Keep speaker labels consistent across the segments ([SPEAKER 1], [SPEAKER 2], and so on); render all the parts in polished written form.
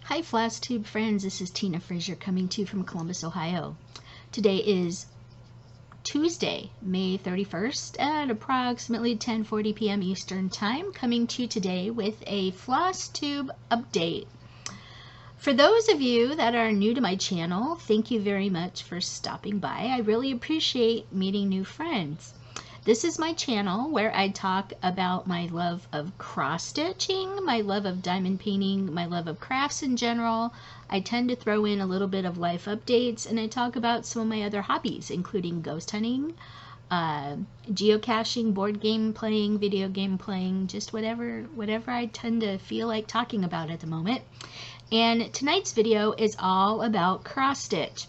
[SPEAKER 1] Hi FlossTube friends, this is Tina Frazier coming to you from Columbus, Ohio. Today is Tuesday, May 31st at approximately 10:40 p.m. Eastern Time, coming to you today with a FlossTube update. For those of you that are new to my channel, thank you very much for stopping by. I really appreciate meeting new friends. This is my channel where I talk about my love of cross-stitching, my love of diamond painting, my love of crafts in general. I tend to throw in a little bit of life updates, and I talk about some of my other hobbies, including ghost hunting, geocaching, board game playing, video game playing, just whatever I tend to feel like talking about at the moment. And tonight's video is all about cross-stitch.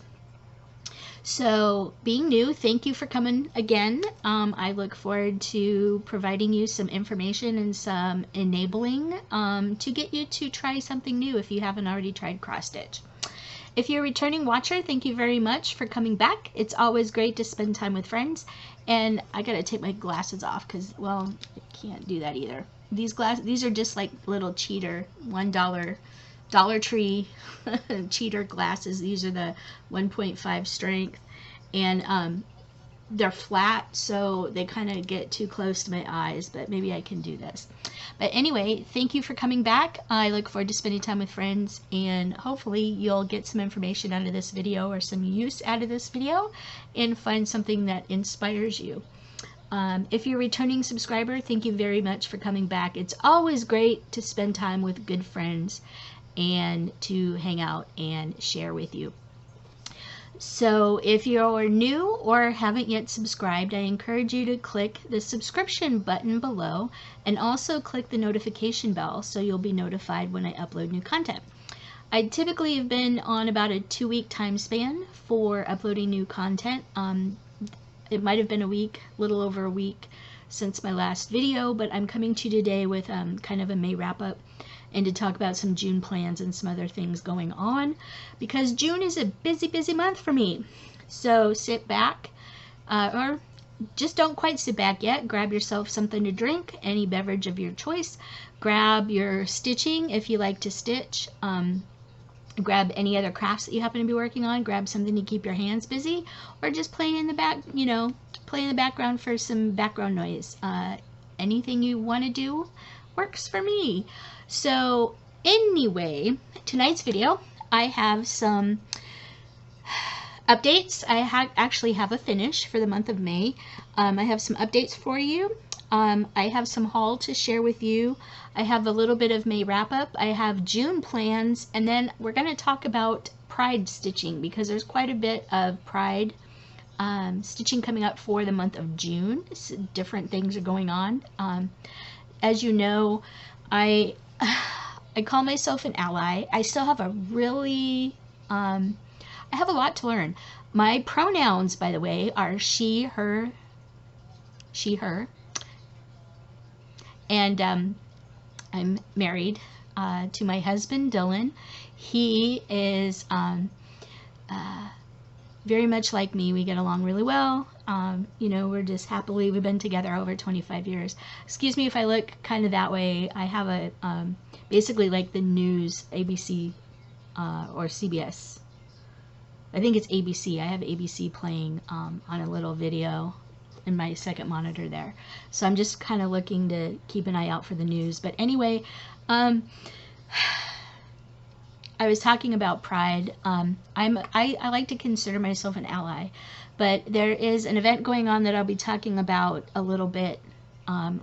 [SPEAKER 1] So, being new, thank you for coming again. I look forward to providing you some information and some enabling to get you to try something new if you haven't already tried cross-stitch. If you're a returning watcher, thank you very much for coming back. It's always great to spend time with friends. And I gotta take my glasses off because, well, I can't do that either. These are just like little cheater $1 Dollar Tree cheater glasses. These are the 1.5 strength, and they're flat, so they kind of get too close to my eyes, but maybe I can do this. But anyway, thank you for coming back. I look forward to spending time with friends, and hopefully you'll get some information out of this video or some use out of this video and find something that inspires you. If you're a returning subscriber, thank you very much for coming back. It's always great to spend time with good friends and to hang out and share with you. So if you're new or haven't yet subscribed, I encourage you to click the subscription button below and also click the notification bell so you'll be notified when I upload new content. I typically have been on about a 2-week time span for uploading new content. It might have been a week, a little over a week since my last video, but I'm coming to you today with kind of a May wrap-up and to talk about some June plans and some other things going on, because June is a busy month for me. So sit back, or just don't quite sit back yet. Grab yourself something to drink, any beverage of your choice. Grab your stitching if you like to stitch. Grab any other crafts that you happen to be working on. Grab something to keep your hands busy, or just play in the back, play in the background for some background noise. Anything you want to do works for me. So anyway, tonight's video, I have some updates. I actually have a finish for the month of May. I have some updates for you. I have some haul to share with you. I have a little bit of May wrap up. I have June plans, and then we're going to talk about Pride stitching because there's quite a bit of Pride stitching coming up for the month of June. So different things are going on. As you know, I call myself an ally. I still have a really, I have a lot to learn. My pronouns, by the way, are she, her, and I'm married to my husband, Dylan. He is very much like me. We get along really well. We're just we've been together over 25 years. Excuse me if I look kind of that way. I have a, basically like the news, ABC or CBS. I think it's ABC. I have ABC playing on a little video in my second monitor there. So I'm just kind of looking to keep an eye out for the news. But anyway, I was talking about Pride. I like to consider myself an ally, but there is an event going on that I'll be talking about a little bit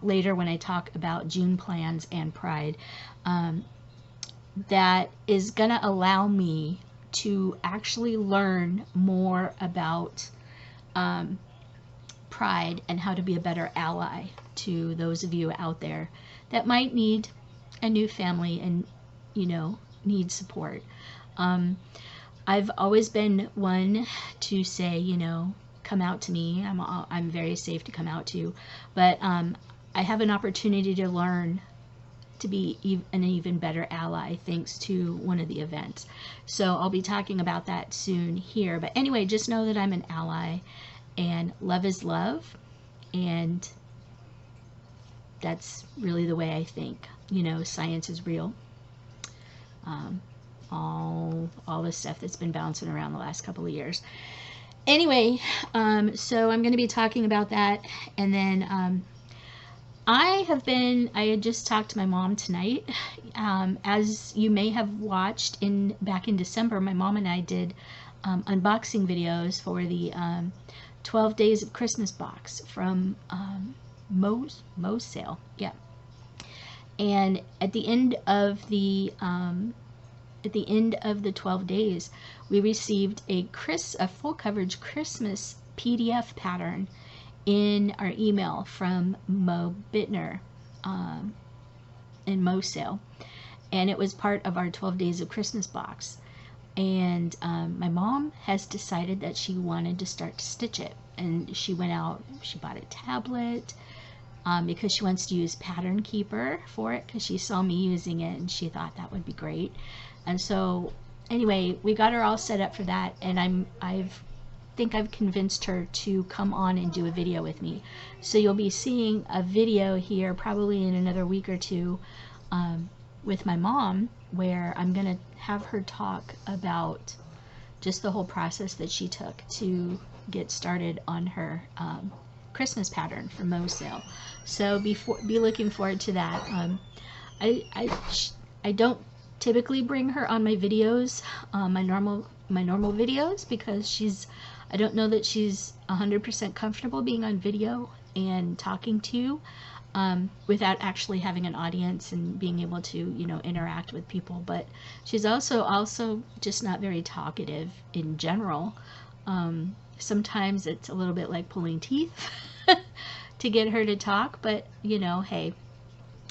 [SPEAKER 1] later when I talk about June plans and Pride, that is going to allow me to actually learn more about Pride and how to be a better ally to those of you out there that might need a new family and need support. I've always been one to say, come out to me. I'm very safe to come out to, but I have an opportunity to learn to be an even better ally thanks to one of the events. So I'll be talking about that soon here. But anyway, just know that I'm an ally, and love is love, and that's really the way I think. You know, science is real. All the stuff that's been bouncing around the last couple of years. Anyway, so I'm going to be talking about that, and then I had just talked to my mom tonight. As you may have watched back in December, my mom and I did unboxing videos for the 12 Days of Christmas box from Mo's sale. Yeah. And at the end of the 12 days, we received a full coverage Christmas PDF pattern in our email from Mo Bittner in Mo's sale, and it was part of our 12 Days of Christmas box. And my mom has decided that she wanted to start to stitch it, and she went out, she bought a tablet because she wants to use Pattern Keeper for it, because she saw me using it and she thought that would be great. And so anyway, we got her all set up for that, and I've convinced her to come on and do a video with me. So you'll be seeing a video here probably in another week or two with my mom, where I'm gonna have her talk about just the whole process that she took to get started on her Christmas pattern for Mo's sale. So be looking forward to that. I don't typically bring her on my videos, my normal videos, because I don't know that she's 100% comfortable being on video and talking to you without actually having an audience and being able to, you know, interact with people. But she's also just not very talkative in general. Sometimes it's a little bit like pulling teeth to get her to talk, but you know, hey,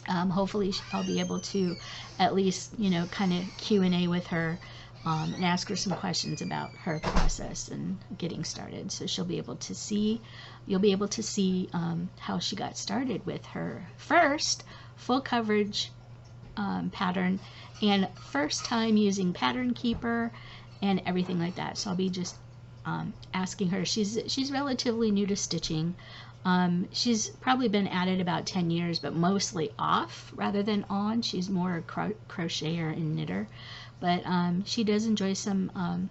[SPEAKER 1] hopefully I'll be able to at least, you know, kind of Q&A with her and ask her some questions about her process and getting started. So you'll be able to see how she got started with her first full coverage pattern, and first time using Pattern Keeper and everything like that. So I'll be just asking her. She's relatively new to stitching. She's probably been at it about 10 years, but mostly off rather than on. She's more a crocheter and knitter, but she does enjoy some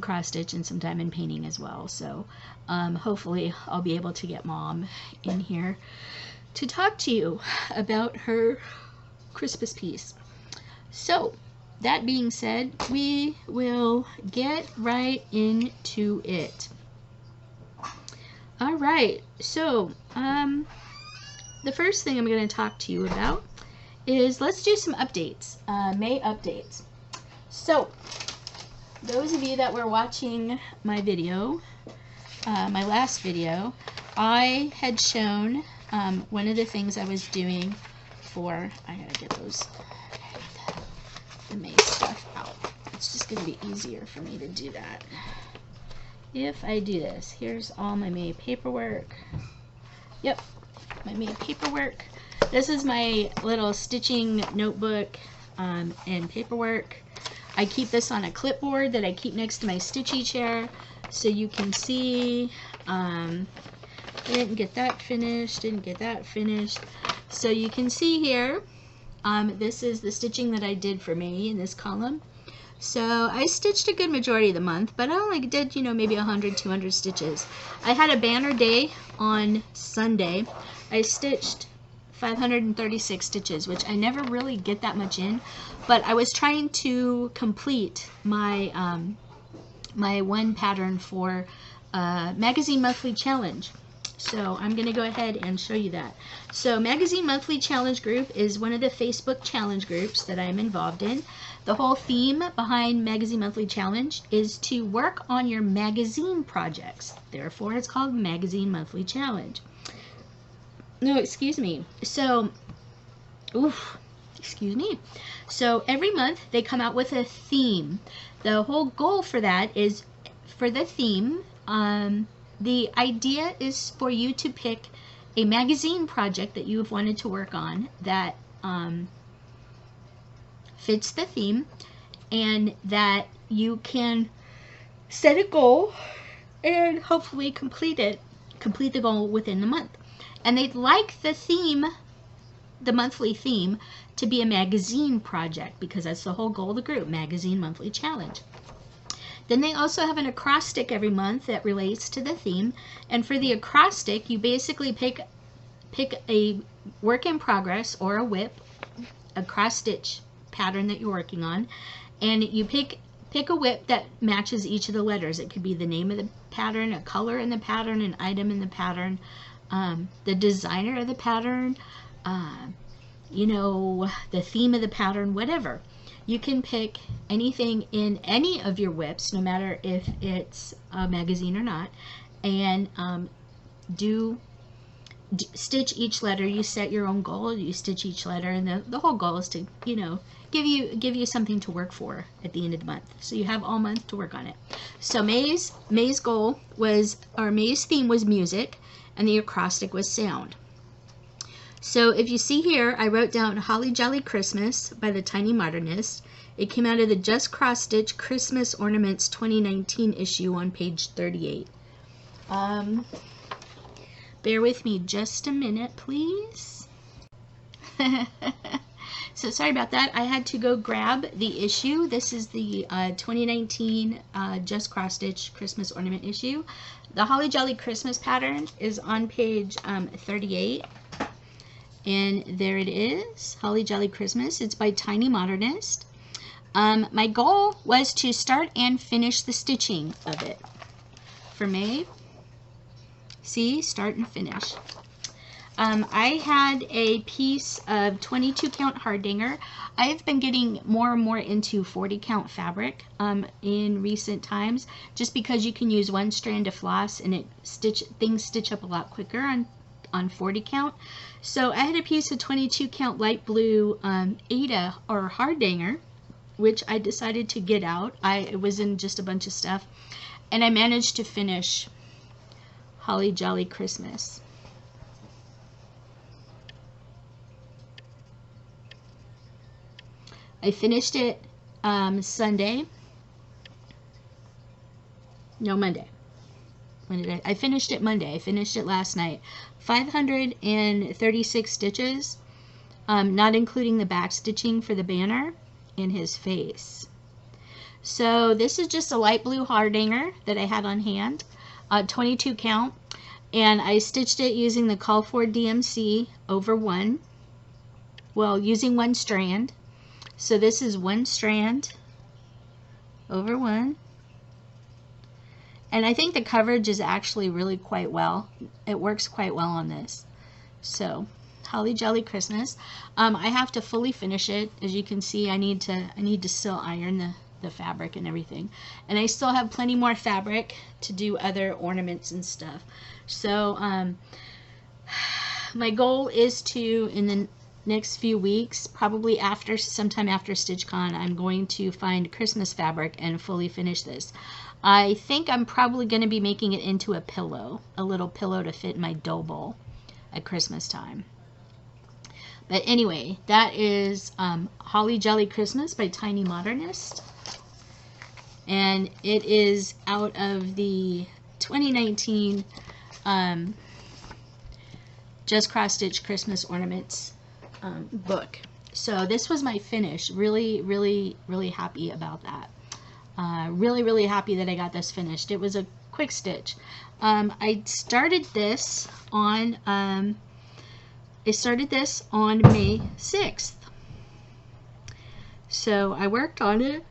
[SPEAKER 1] cross stitch and some diamond painting as well. So hopefully I'll be able to get Mom in here to talk to you about her Christmas piece. So that being said, we will get right into it. All right, so the first thing I'm going to talk to you about is, let's do some updates, May updates. So those of you that were watching my video, my last video, I had shown one of the things I was doing for, I gotta get the May stuff out. It's just going to be easier for me to do that if I do this. Here's all my May paperwork. Yep, my May paperwork. This is my little stitching notebook and paperwork. I keep this on a clipboard that I keep next to my stitchy chair, so you can see. I didn't get that finished, So you can see here, this is the stitching that I did for May in this column. So I stitched a good majority of the month, but I only did, you know, maybe 100, 200 stitches. I had a banner day on Sunday. I stitched 536 stitches, which I never really get that much in, but I was trying to complete my my one pattern for Magazine Monthly Challenge. So I'm going to go ahead and show you that. So Magazine Monthly Challenge Group is one of the Facebook challenge groups that I am involved in. The whole theme behind Magazine Monthly Challenge is to work on your magazine projects. Therefore, it's called Magazine Monthly Challenge. No, excuse me. So, excuse me. So every month they come out with a theme. The whole goal for that is, for the theme, the idea is for you to pick a magazine project that you have wanted to work on that fits the theme, and that you can set a goal and hopefully complete the goal within the month. And they'd like the theme, the monthly theme, to be a magazine project, because that's the whole goal of the group, magazine monthly challenge. Then they also have an acrostic every month that relates to the theme. And for the acrostic, you basically pick a work in progress or a WIP, a cross-stitch pattern that you're working on, and you pick a WIP that matches each of the letters. It could be the name of the pattern, a color in the pattern, an item in the pattern, the designer of the pattern, you know, the theme of the pattern, whatever. You can pick anything in any of your WIPs, no matter if it's a magazine or not, and stitch each letter. You set your own goal, you stitch each letter, and the whole goal is to, you know, give you something to work for at the end of the month. So you have all month to work on it. So May's goal was, or May's theme was music, and the acrostic was sound. So if you see here, I wrote down Holly Jolly Christmas by the Tiny Modernist. It came out of the Just Cross Stitch Christmas Ornaments 2019 issue on page 38. Bear with me just a minute, please. So sorry about that. I had to go grab the issue. This is the 2019 Just Cross Stitch Christmas Ornament issue. The Holly Jolly Christmas pattern is on page 38. And there it is, Holly Jolly Christmas. It's by Tiny Modernist. My goal was to start and finish the stitching of it for May. See, start and finish. I had a piece of 22 count Hardanger. I have been getting more and more into 40 count fabric in recent times, just because you can use one strand of floss and things stitch up a lot quicker on 40 count. So I had a piece of 22 count light blue Ada or Hardanger, which I decided to get out. It was in just a bunch of stuff, and I managed to finish Holly Jolly Christmas. I finished it Sunday. No, Monday. When did I finished it Monday. I finished it last night. 536 stitches, not including the back stitching for the banner and his face. So this is just a light blue Hardanger that I had on hand, 22 count, and I stitched it using the Call for DMC over one, well, using one strand. So this is one strand over one. And I think the coverage is actually really quite well. It works quite well on this. So, Holly Jolly Christmas. I have to fully finish it. As you can see, I need to still iron the fabric and everything. And I still have plenty more fabric to do other ornaments and stuff. So, my goal is to, in the next few weeks, probably sometime after StitchCon, I'm going to find Christmas fabric and fully finish this. I think I'm probably going to be making it into a pillow, a little pillow to fit my dough bowl at Christmas time. But anyway, that is Holly Jolly Christmas by Tiny Modernist. And it is out of the 2019 Just Cross Stitch Christmas Ornaments book. So this was my finish. Really, really, really happy about that. Really, really happy that I got this finished. It was a quick stitch. I started this on May 6th. So I worked on it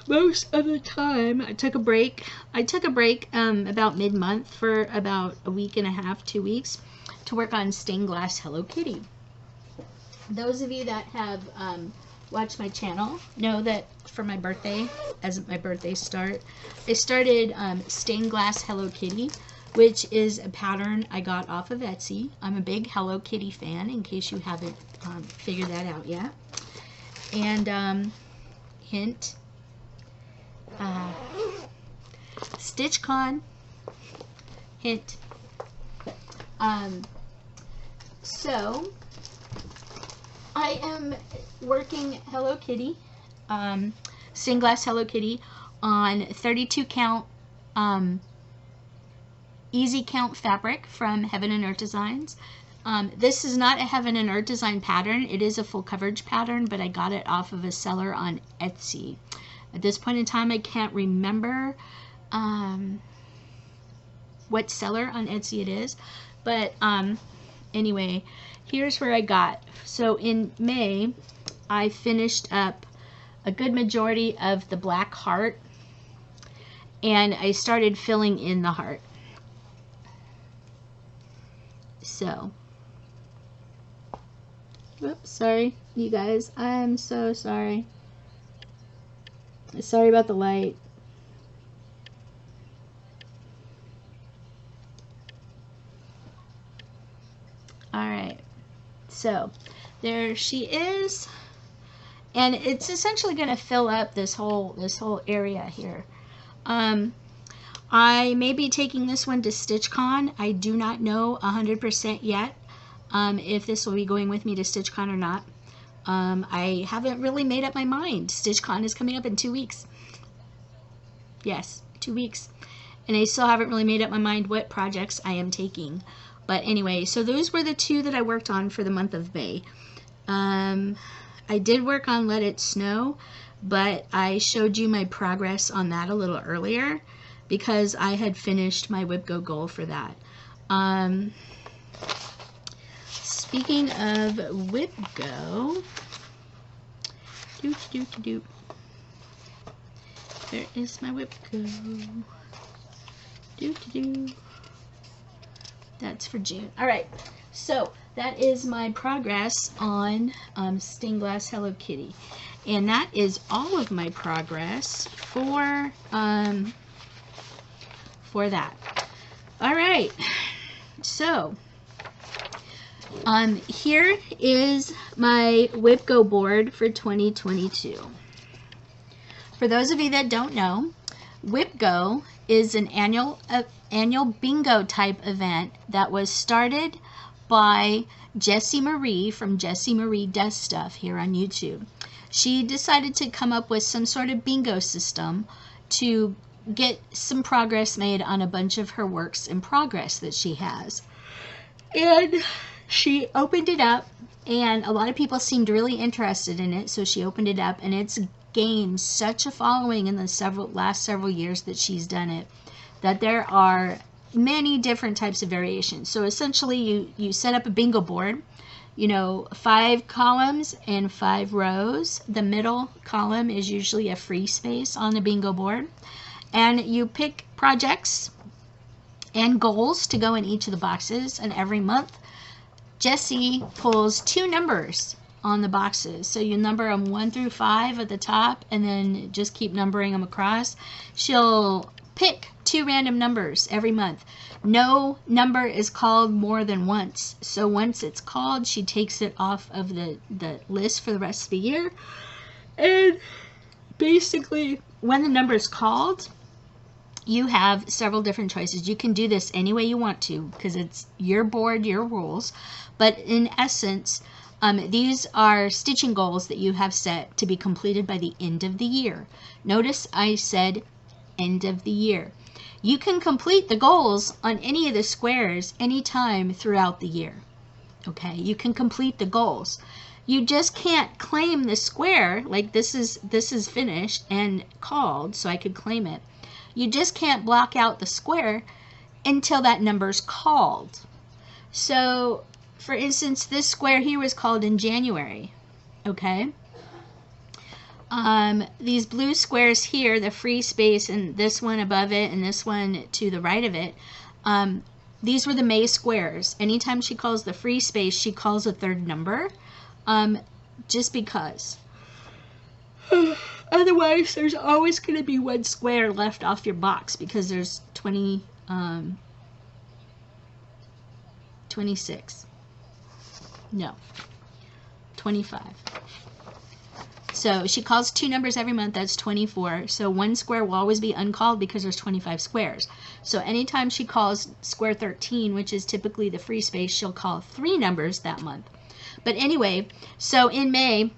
[SPEAKER 1] most of the time. I took a break. About mid-month for about a week and a half, 2 weeks, to work on stained glass Hello Kitty. Those of you that have watch my channel know that for my birthday, as my birthday start, I started stained glass Hello Kitty, which is a pattern I got off of Etsy. I'm a big Hello Kitty fan, in case you haven't figured that out yet. And hint, StitchCon, hint. So I am working Hello Kitty, stained glass Hello Kitty, on 32 count easy count fabric from Heaven and Earth Designs. This is not a Heaven and Earth Design pattern. It is a full coverage pattern, but I got it off of a seller on Etsy. At this point in time, I can't remember what seller on Etsy it is, but anyway, here's where I got. So in May, I finished up a good majority of the black heart, and I started filling in the heart. So, whoops, sorry, you guys. I'm so sorry. Sorry about the light. Alright, so there she is, and it's essentially going to fill up this whole area here. I may be taking this one to StitchCon. I do not know 100% yet if this will be going with me to StitchCon or not. I haven't really made up my mind. StitchCon is coming up in 2 weeks. Yes, 2 weeks. And I still haven't really made up my mind what projects I am taking. But anyway, so those were the two that I worked on for the month of May. I did work on Let It Snow, but I showed you my progress on that a little earlier because I had finished my WIPGO goal for that. Speaking of WIPGO, where is my WIPGO? That's for June. All right, so that is my progress on Stained Glass Hello Kitty, and that is all of my progress for that. All right, so here is my WIPGO board for 2022. For those of you that don't know, WIPGO is an annual bingo type event that was started by Jessie Marie from Jessie Marie Does Stuff here on YouTube. She decided to come up with some sort of bingo system to get some progress made on a bunch of her works in progress that she has. And she opened it up, and a lot of people seemed really interested in it, so she opened it up, and it's gained such a following in the last several years that she's done it, that there are many different types of variations. So essentially you set up a bingo board, 5 columns and 5 rows. The middle column is usually a free space on the bingo board, and you pick projects and goals to go in each of the boxes, and every month Jessie pulls 2 numbers on the boxes. So you number them 1 through 5 at the top, and then just keep numbering them across. She'll pick 2 random numbers every month. No number is called more than once. So once it's called, she takes it off of the list for the rest of the year. And basically, when the number is called, you have several different choices. You can do this any way you want to because it's your board, your rules. But in essence, these are stitching goals that you have set to be completed by the end of the year. Notice I said end of the year. You can complete the goals on any of the squares anytime throughout the year. Okay, you can complete the goals. You just can't claim the square, like this is finished and called, so I could claim it. You just can't block out the square until that number's called. So, for instance, this square here was called in January, okay? These blue squares here, the free space, and this one above it, and this one to the right of it, these were the May squares. Anytime she calls the free space, she calls a 3rd number, just because. Otherwise, there's always going to be 1 square left off your box because there's 26. No, 25. So she calls 2 numbers every month, that's 24. So 1 square will always be uncalled because there's 25 squares. So anytime she calls square 13, which is typically the free space, she'll call 3 numbers that month. But anyway, so in May,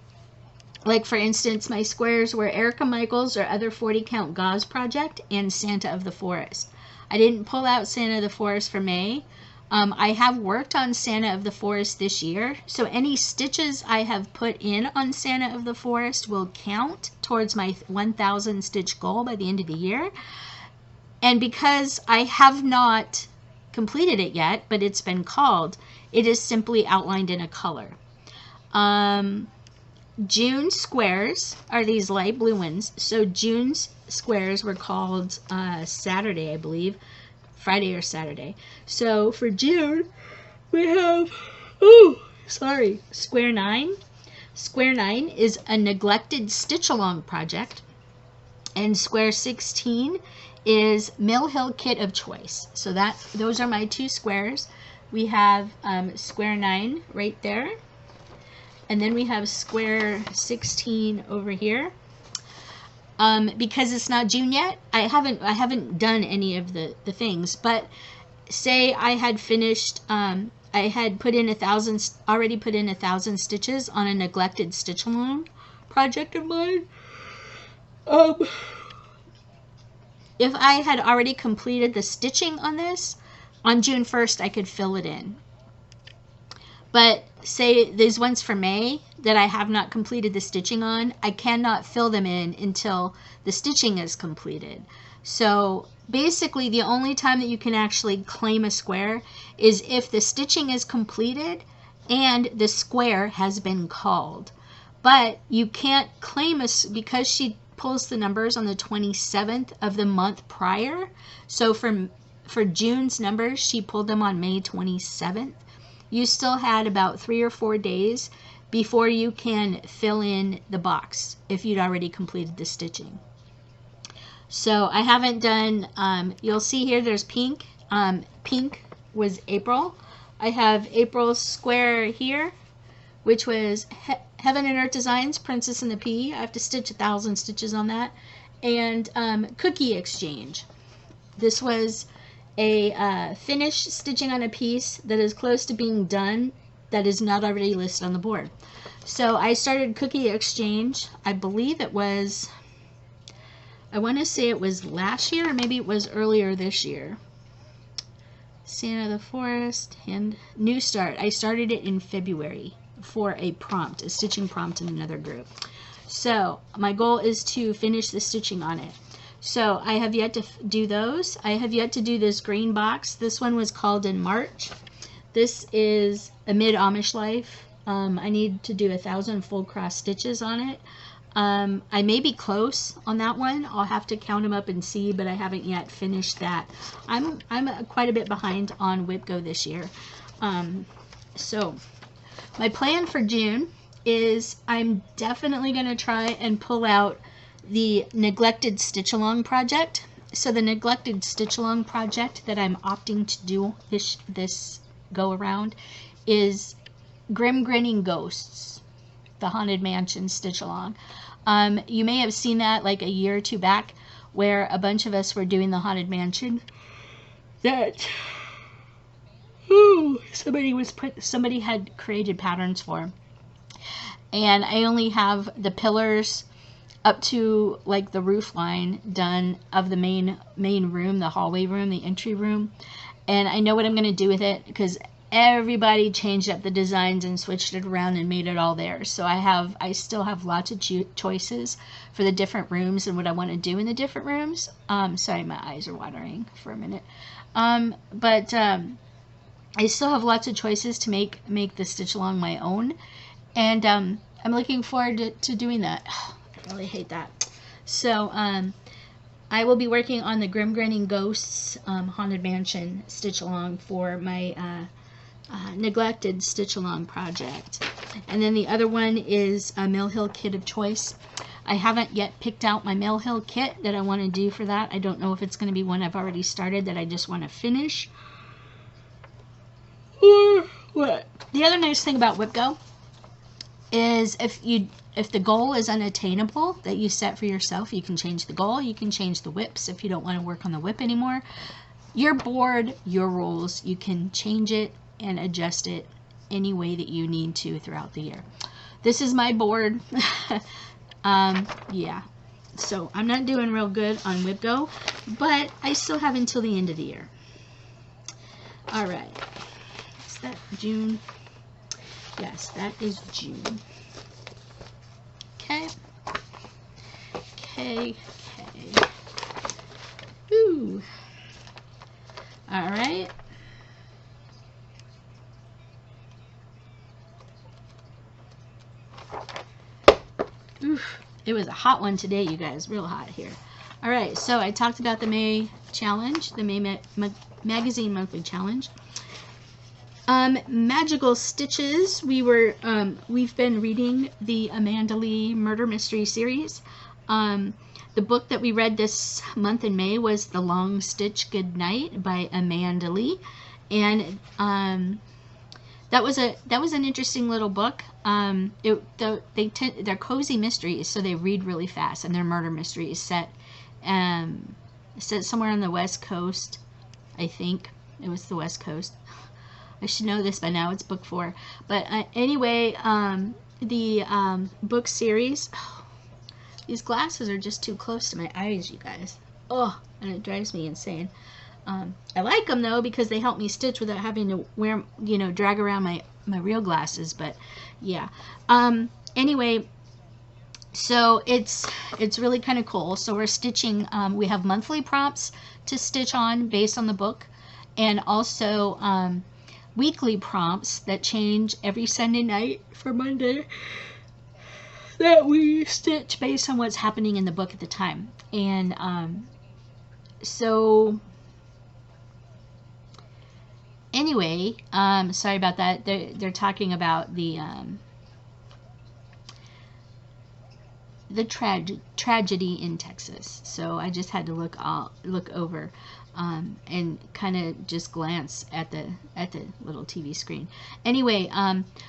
[SPEAKER 1] like for instance, my squares were Erica Michaels or Other 40 Count Gauze Project and Santa of the Forest. I didn't pull out Santa of the Forest for May. I have worked on Santa of the Forest this year, so any stitches I have put in on Santa of the Forest will count towards my 1,000 stitch goal by the end of the year. And because I have not completed it yet, but it's been called, it is simply outlined in a color. June squares are these light blue ones. So June's squares were called Saturday, I believe. Friday or Saturday. So for June, we have, Square 9. Square 9 is a neglected stitch along project. And Square 16 is Mill Hill Kit of Choice. So those are my two squares. We have Square 9 right there. And then we have Square 16 over here. Because it's not June yet, I haven't done any of the things. But say I had finished, I had put in already put in 1,000 stitches on a neglected stitch along project of mine. If I had already completed the stitching on this, on June 1st I could fill it in. But say these ones for May that I have not completed the stitching on, I cannot fill them in until the stitching is completed. So basically the only time that you can actually claim a square is if the stitching is completed and the square has been called. But you can't claim because she pulls the numbers on the 27th of the month prior. So for June's numbers, she pulled them on May 27th. You still had about 3 or 4 days before you can fill in the box if you'd already completed the stitching. So I haven't done, you'll see here there's pink. Pink was April. I have April's square here, which was Heaven and Earth Designs, Princess and the Pea. I have to stitch 1,000 stitches on that. And Cookie Exchange. This was a finished stitching on a piece that is close to being done that is not already listed on the board. So I started Cookie Exchange. I believe it was, I want to say it was last year or maybe it was earlier this year. Santa of the Forest and New Start. I started it in February for a prompt, a stitching prompt in another group. So my goal is to finish the stitching on it. So I have yet to do those. I have yet to do this green box. This one was called in March. This is Amid Amish Life. I need to do 1,000 full cross stitches on it. I may be close on that one. I'll have to count them up and see, but I haven't yet finished that. I'm quite a bit behind on WIPGO this year. So my plan for June is I'm definitely going to try and pull out the neglected stitch along project. So the neglected stitch along project that I'm opting to do this go around is Grim Grinning Ghosts, the Haunted Mansion stitch along. You may have seen that like a year or two back where a bunch of us were doing the Haunted Mansion that somebody had created patterns for, and I only have the pillars up to like the roof line done of the main room, the hallway room, the entry room. And I know what I'm going to do with it because everybody changed up the designs and switched it around and made it all theirs. So I still have lots of choices for the different rooms and what I want to do in the different rooms. Sorry, my eyes are watering for a minute. But I still have lots of choices to make the stitch along my own. And I'm looking forward to doing that. I really hate that. So I will be working on the Grim Grinning Ghosts Haunted Mansion stitch along for my neglected stitch along project. And then the other one is a Mill Hill Kit of Choice. I haven't yet picked out my Mill Hill kit that I want to do for that. I don't know if it's going to be one I've already started that I just want to finish or what. The other nice thing about WIPGO is if the goal is unattainable that you set for yourself, you can change the goal, you can change the whips if you don't want to work on the whip anymore. Your board, your rules, you can change it and adjust it any way that you need to throughout the year. This is my board. Yeah. So I'm not doing real good on WIPGO, but I still have until the end of the year. All right. Is that June? Yes, that is June. Okay. Okay. Okay. Ooh. All right. Oof. It was a hot one today, you guys. Real hot here. All right. So I talked about the May challenge, the May Magazine Monthly Challenge. Magical Stitches. We've been reading the Amanda Lee Murder Mystery series. The book that we read this month in May was The Long Stitch Goodnight by Amanda Lee, and that was an interesting little book. They're cozy mysteries, so they read really fast, and they're murder mysteries set somewhere on the West Coast. I think it was the West Coast. I should know this by now. It's book 4. But anyway, the book series. Oh, these glasses are just too close to my eyes, you guys. Oh, and it drives me insane. I like them though because they help me stitch without having to wear, drag around my real glasses. But yeah. Anyway, so it's really kind of cool. So we're stitching. We have monthly prompts to stitch on based on the book, and also weekly prompts that change every Sunday night for Monday that we stitch based on what's happening in the book at the time. And so anyway, sorry about that. They're talking about the tragedy in Texas. So I just had to look over and kind of just glance at the little TV screen. Anyway,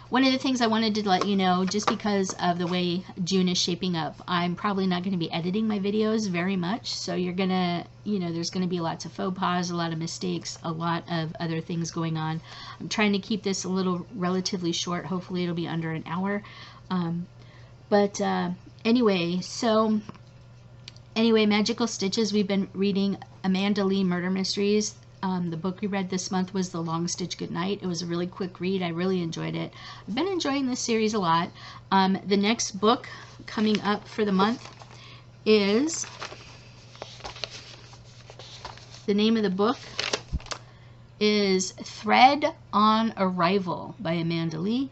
[SPEAKER 1] one of the things I wanted to let you know, just because of the way June is shaping up, I'm probably not going to be editing my videos very much. So you're gonna, there's going to be lots of faux pas, a lot of mistakes, a lot of other things going on. I'm trying to keep this a little relatively short. Hopefully it'll be under an hour. Anyway, so Magical Stitches, we've been reading Amanda Lee Murder Mysteries. The book we read this month was The Long Stitch Goodnight. It was a really quick read. I really enjoyed it. I've been enjoying this series a lot. The next book coming up for the month is, the name of the book is Thread on Arrival by Amanda Lee.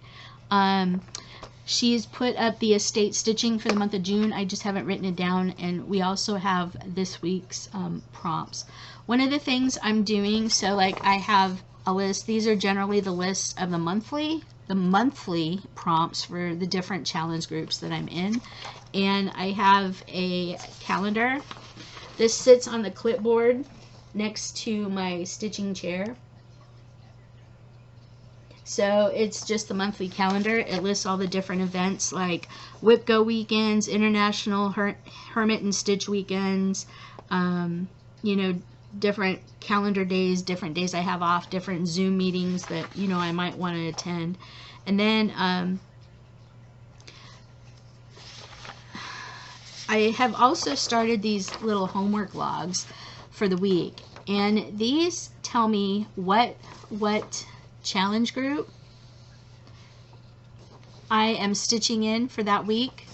[SPEAKER 1] She's put up the estate stitching for the month of June. I just haven't written it down, and we also have this week's prompts. One of the things I'm doing, so like I have a list. These are generally the list of the monthly prompts for the different challenge groups that I'm in, and I have a calendar. This sits on the clipboard next to my stitching chair. So it's just the monthly calendar. It lists all the different events like WIPGO weekends, International Hermit and Stitch weekends, different calendar days, different days I have off, different Zoom meetings that, I might want to attend. And then I have also started these little homework logs for the week. And these tell me what challenge group I am stitching in for that week.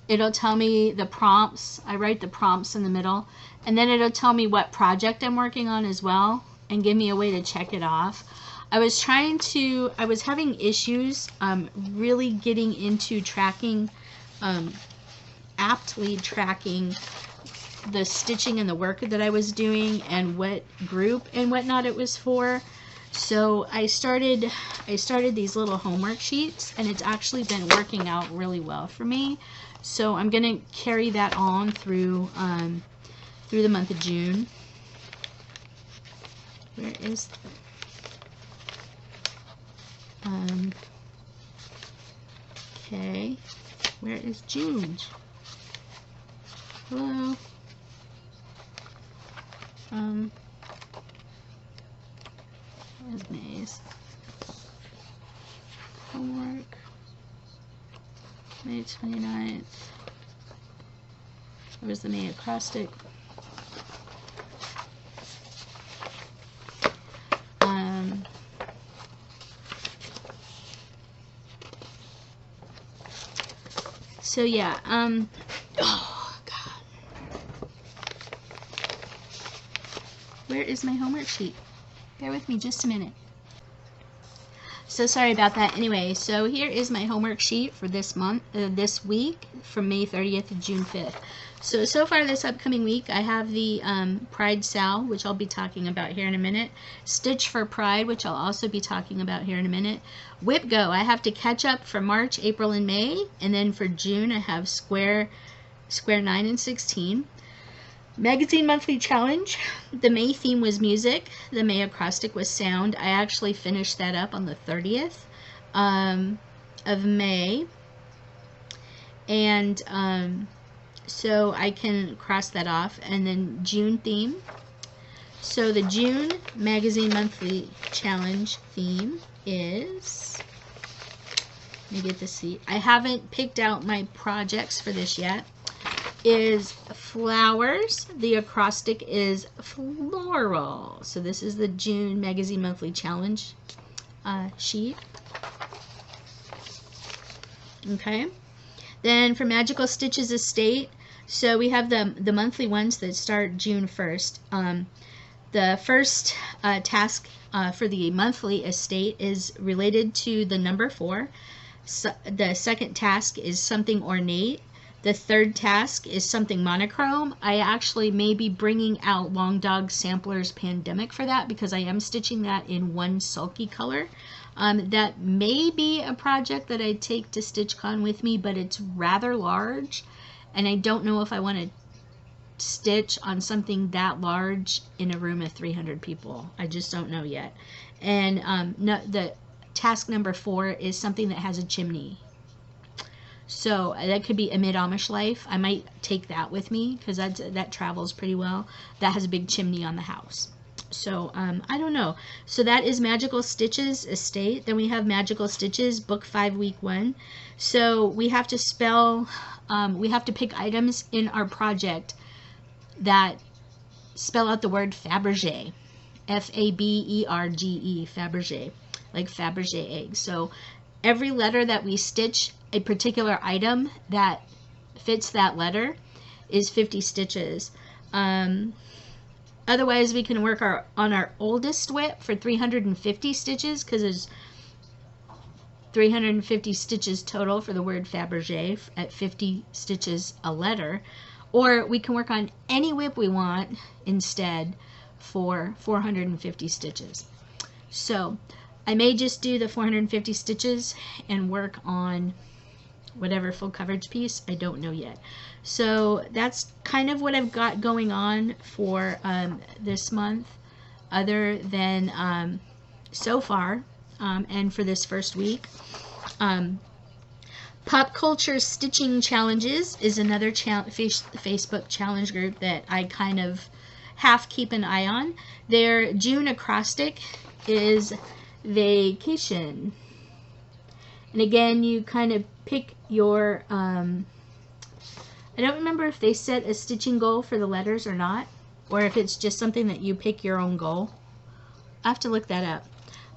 [SPEAKER 1] It'll tell me the prompts. I write the prompts in the middle, and then it'll tell me what project I'm working on as well, and give me a way to check it off. I was having issues really getting into tracking, aptly tracking the stitching and the work that I was doing and what group and whatnot it was for. So I started these little homework sheets, and it's actually been working out really well for me. So I'm going to carry that on through the month of June. Where is okay, where is June? Hello. Where's May's? Homework. May 29th. Where's the May acrostic? So yeah, oh God. Where is my homework sheet? Bear with me just a minute. So sorry about that. Anyway, so here is my homework sheet for this month, this week, from May 30th to June 5th. So far this upcoming week, I have the Pride SAL, which I'll be talking about here in a minute. Stitch for Pride, which I'll also be talking about here in a minute. WIPGO, I have to catch up for March, April, and May. And then for June, I have Square 9 and 16. Magazine Monthly Challenge. The May theme was music. The May acrostic was sound. I actually finished that up on the 30th of May. And so I can cross that off. And then June theme. So the June Magazine Monthly Challenge theme is, let me get the seat. I haven't picked out my projects for this yet. Is flowers. The acrostic is floral. So this is the June Magazine Monthly Challenge sheet. Okay. Then for Magical Stitches Estate, so we have the monthly ones that start June 1st. The first task for the monthly estate is related to the number 4. So the second task is something ornate. The third task is something monochrome. I actually may be bringing out Long Dog Sampler's Pandemic for that because I am stitching that in one sulky color. That may be a project that I take to StitchCon with me, but it's rather large, and I don't know if I want to stitch on something that large in a room of 300 people. I just don't know yet. And no, the task number 4 is something that has a chimney. So that could be a mid-Amish life. I might take that with me because that travels pretty well. That has a big chimney on the house. So I don't know. So that is Magical Stitches Estate. Then we have Magical Stitches Book 5 Week 1. So we have to spell, we have to pick items in our project that spell out the word Fabergé. F-A-B-E-R-G-E, Fabergé, like Fabergé eggs. So every letter that we stitch, a particular item that fits that letter, is 50 stitches. Otherwise, we can work on our oldest WIP for 350 stitches because there's 350 stitches total for the word Fabergé at 50 stitches a letter. Or we can work on any WIP we want instead for 450 stitches. So I may just do the 450 stitches and work on whatever full coverage piece. I don't know yet. So that's kind of what I've got going on for this month, other than so far, and for this first week. Pop Culture Stitching Challenges is another Facebook challenge group that I kind of half keep an eye on. Their June acrostic is vacation. And again, you kind of pick your, I don't remember if they set a stitching goal for the letters or not, or if it's just something that you pick your own goal. I have to look that up.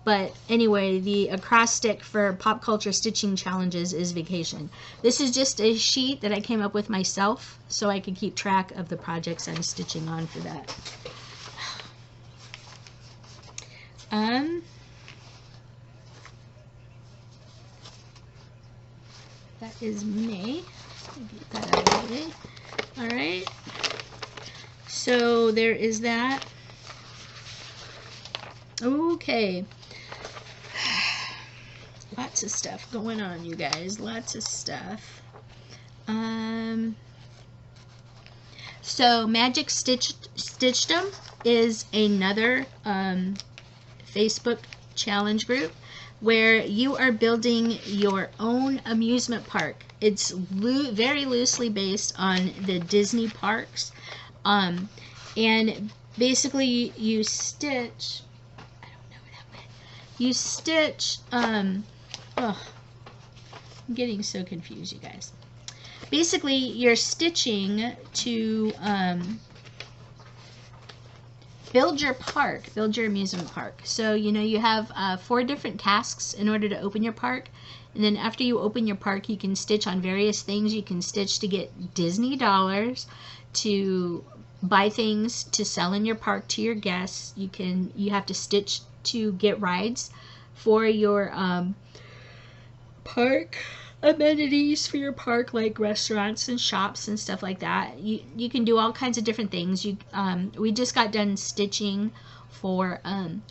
[SPEAKER 1] But anyway, the acrostic for Pop Culture Stitching Challenges is vacation. This is just a sheet that I came up with myself so I could keep track of the projects I'm stitching on for that. That is May. Get that out of the way. All right. So there is that. Okay. Lots of stuff going on, you guys. Lots of stuff. So Magic Stitchdom is another Facebook challenge group where you are building your own amusement park. It's very loosely based on the Disney parks. And basically you stitch, I don't know where that went. You stitch, oh, I'm getting so confused, you guys. basically you're stitching to build your park, build your amusement park. So, you know, you have 4 different tasks in order to open your park. And then after you open your park, you can stitch on various things. You can stitch to get Disney dollars, to buy things to sell in your park to your guests. You have to stitch to get rides for your park amenities for your park, like restaurants and shops and stuff like that. You can do all kinds of different things. We just got done stitching for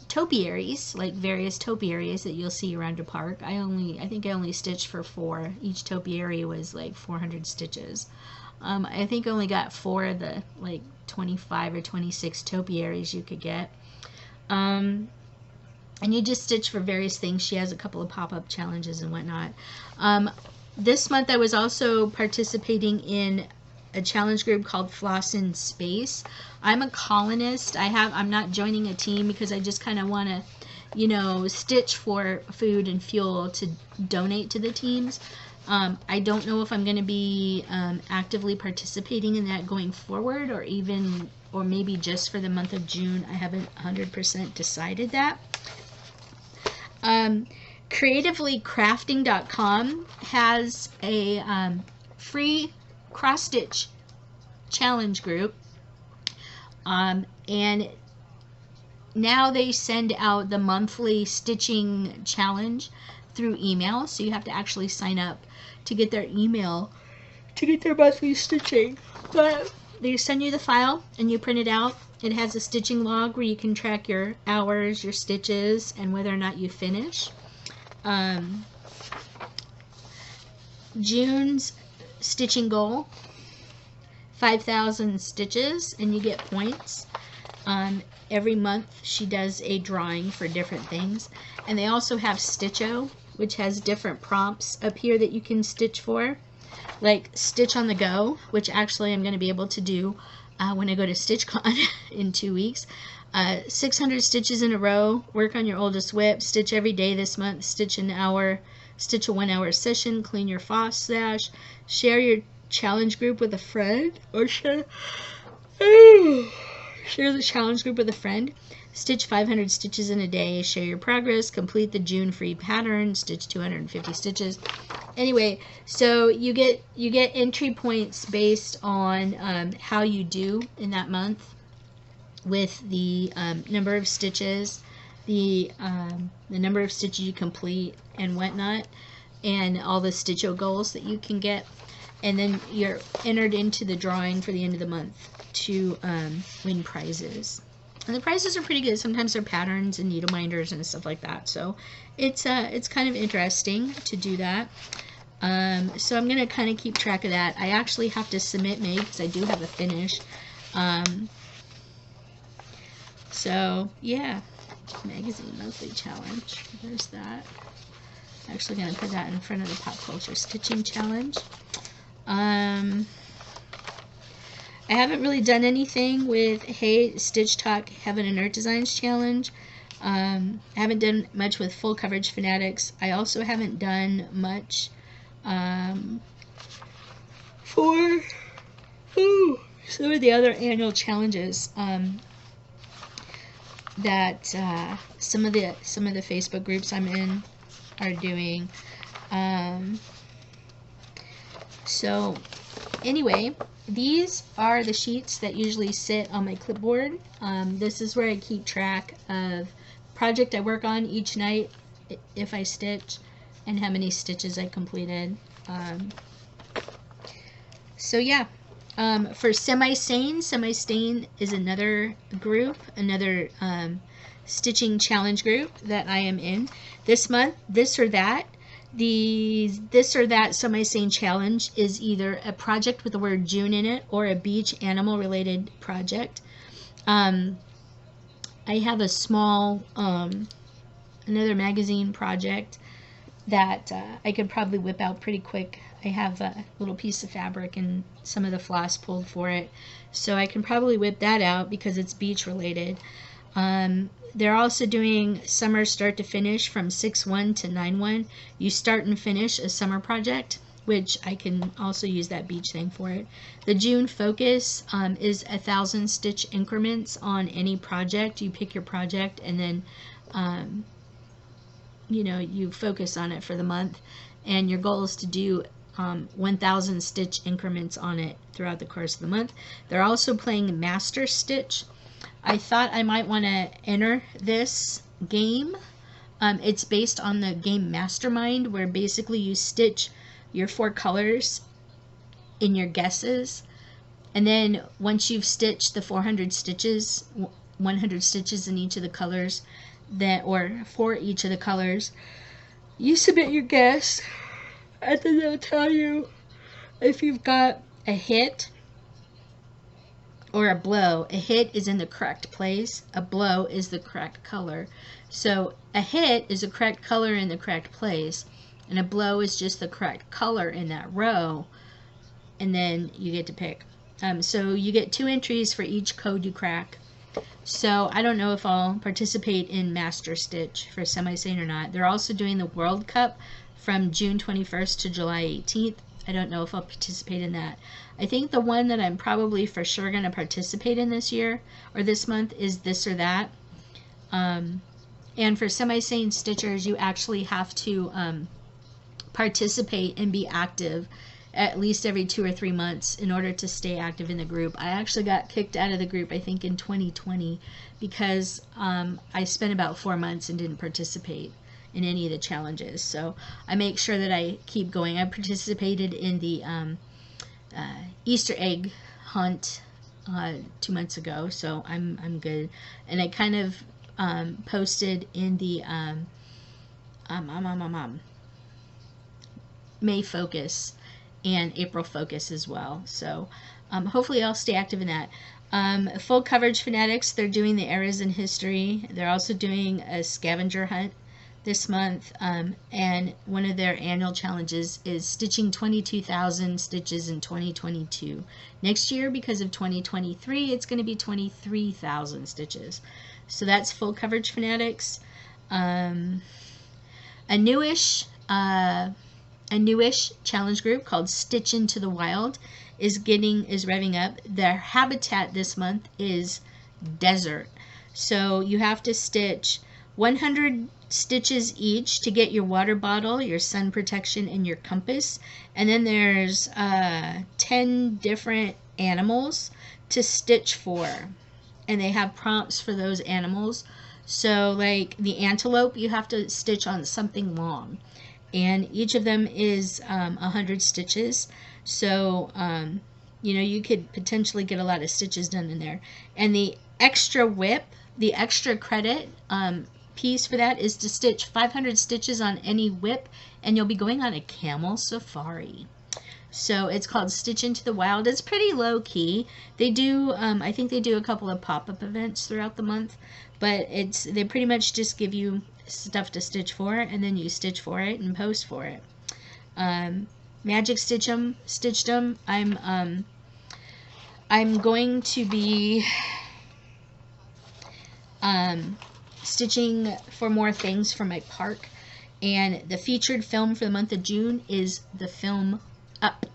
[SPEAKER 1] topiaries, like various topiaries that you'll see around your park. I think I only stitched for 4. Each topiary was like 400 stitches. I think I only got 4 of the like 25 or 26 topiaries you could get. And you just stitch for various things. She has a couple of pop-up challenges and whatnot. This month I was also participating in a challenge group called Floss in Space. I'm a colonist. I'm not joining a team because I just kind of want to, you know, stitch for food and fuel to donate to the teams. I don't know if I'm going to be actively participating in that going forward, or maybe just for the month of June. I haven't 100% decided that. Creativelycrafting.com has a free cross-stitch challenge group, and now they send out the monthly stitching challenge through email, so you have to actually sign up to get their email to get their monthly stitching. But they send you the file and you print it out. It has a stitching log where you can track your hours, your stitches, and whether or not you finish. June's stitching goal, 5,000 stitches, and you get points. Every month she does a drawing for different things. And they also have Stitcho, which has different prompts up here that you can stitch for, like Stitch on the Go, which actually I'm going to be able to do when I go to StitchCon in 2 weeks. 600 stitches in a row, work on your oldest WIP, stitch every day this month, stitch an hour, stitch a 1-hour session, clean your floss stash, share your challenge group with a friend, or share the challenge group with a friend, stitch 500 stitches in a day, share your progress, complete the June free pattern, stitch 250 stitches. Anyway, so you get entry points based on how you do in that month with the number of stitches, the number of stitches you complete and whatnot, and all the Stitcho goals that you can get. And then you're entered into the drawing for the end of the month to win prizes. And the prizes are pretty good. Sometimes they're patterns and needle minders and stuff like that. So it's kind of interesting to do that. So I'm going to kind of keep track of that. I actually have to submit May because I do have a finish. So yeah, magazine monthly challenge. There's that. I'm actually going to put that in front of the pop culture stitching challenge. I haven't really done anything with Hey Stitch Talk Heaven and Earth Designs challenge. I haven't done much with full coverage Fanatics. I also haven't done much for some of the other annual challenges that some of the Facebook groups I'm in are doing. So anyway, these are the sheets that usually sit on my clipboard. This is where I keep track of project I work on each night, if I stitch, and how many stitches I completed. So yeah, for Sane is another group, another stitching challenge group that I am in. This month, This or That Semi-Sane challenge is either a project with the word June in it or a beach animal related project. I have a small another magazine project that I could probably whip out pretty quick. I have a little piece of fabric and some of the floss pulled for it, so I can probably whip that out because it's beach related. They're also doing summer start to finish from 6/1 to 9/1. You start and finish a summer project, which I can also use that beach thing for it. The June focus is 1,000 stitch increments on any project. You pick your project and then you know, you focus on it for the month, and your goal is to do 1,000 stitch increments on it throughout the course of the month. They're also playing Master Stitch. I thought I might want to enter this game. It's based on the game Mastermind, where basically you stitch your 4 colors in your guesses, and then once you've stitched the 400 stitches, 100 stitches in each of the colors, that, or for each of the colors, you submit your guess, and then they'll tell you if you've got a hit or a blow. A hit is in the correct place, a blow is the correct color. So a hit is the correct color in the correct place, and a blow is just the correct color in that row, and then you get to pick. So you get 2 entries for each code you crack. So I don't know if I'll participate in Master Stitch for Semi-Sane or not. They're also doing the World Cup from June 21st to July 18th. I don't know if I'll participate in that. I think the one that I'm probably for sure going to participate in this year or this month is This or That. And for Semi-Sane Stitchers, you actually have to participate and be active at least every 2 or 3 months in order to stay active in the group. I actually got kicked out of the group, I think, in 2020 because I spent about 4 months and didn't participate in any of the challenges. So I make sure that I keep going. I participated in the Easter egg hunt 2 months ago, so I'm good. And I kind of posted in the May focus and April focus as well. So hopefully I'll stay active in that. Full coverage Fanatics, they're doing the eras in history. They're also doing a scavenger hunt this month, and one of their annual challenges is stitching 22,000 stitches in 2022. Next year, because of 2023, it's going to be 23,000 stitches. So that's Full Coverage Fanatics. A newish challenge group called Stitch Into the Wild is revving up. Their habitat this month is desert. So you have to stitch 100 stitches each to get your water bottle, your sun protection, and your compass. And then there's 10 different animals to stitch for. And they have prompts for those animals. So like the antelope, you have to stitch on something long. And each of them is 100 stitches. So, you know, you could potentially get a lot of stitches done in there. And the extra whip, the extra credit piece for that is to stitch 500 stitches on any whip, and you'll be going on a camel safari. So it's called Stitch Into the Wild. It's pretty low key. They do, I think they do a couple of pop-up events throughout the month, but they pretty much just give you stuff to stitch for, and then you stitch for it and post for it. Magic Stitched 'em. I'm going to be stitching for more things for my park, and the featured film for the month of June is the film Up.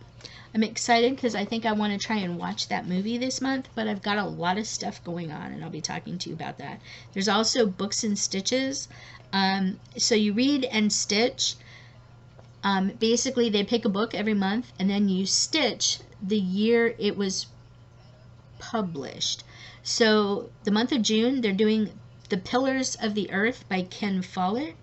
[SPEAKER 1] I'm excited because I think I want to try and watch that movie this month, but I've got a lot of stuff going on, and I'll be talking to you about that. There's also Books and Stitches. So you read and stitch. Basically, they pick a book every month, and then you stitch the year it was published. So the month of June, they're doing The Pillars of the Earth by Ken Follett.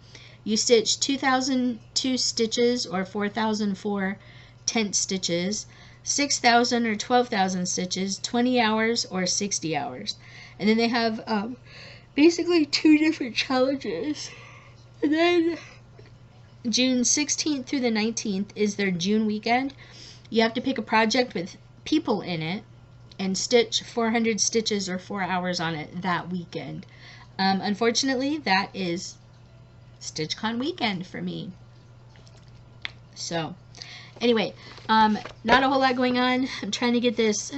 [SPEAKER 1] You stitch 2,002 stitches or 4,004 tent stitches, 6,000 or 12,000 stitches, 20 hours or 60 hours. And then they have basically 2 different challenges. And then June 16th through the 19th is their June weekend. You have to pick a project with people in it and stitch 400 stitches or 4 hours on it that weekend. Unfortunately, that is StitchCon weekend for me. So anyway, not a whole lot going on. I'm trying to get this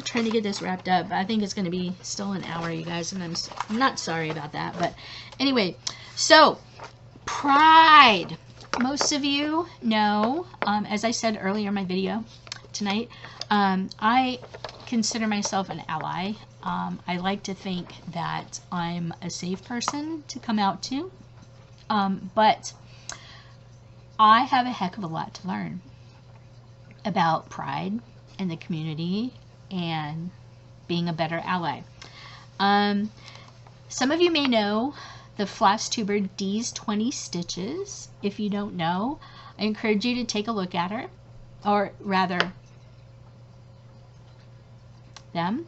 [SPEAKER 1] wrapped up. I think it's going to be still an hour, you guys, and I'm not sorry about that. But anyway, so Pride. most of you know, as I said earlier in my video tonight, I consider myself an ally. I like to think that I'm a safe person to come out to, but I have a heck of a lot to learn about pride in the community and being a better ally. Some of you may know the FlossTuber D's 20 Stitches. If you don't know, I encourage you to take a look at her, or rather them.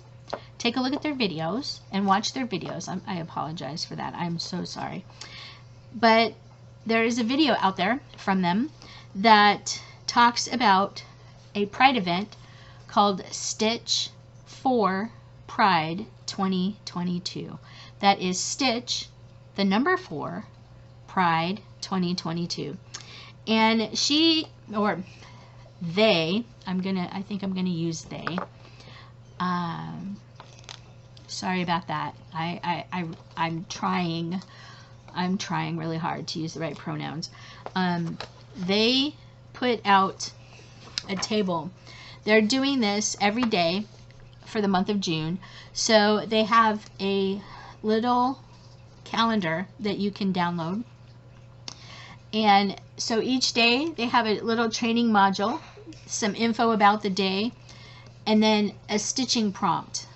[SPEAKER 1] Take a look at their videos and watch their videos. I apologize for that. I'm so sorry. But there is a video out there from them that talks about a Pride event called Stitch for Pride 2022. That is Stitch, the number 4, Pride 2022. And she, or they, I think I'm gonna use they. Sorry about that. I'm trying really hard to use the right pronouns. They put out a table. They're doing this every day for the month of June. So they have a little calendar that you can download. And so each day they have a little training module, some info about the day, and then a stitching prompt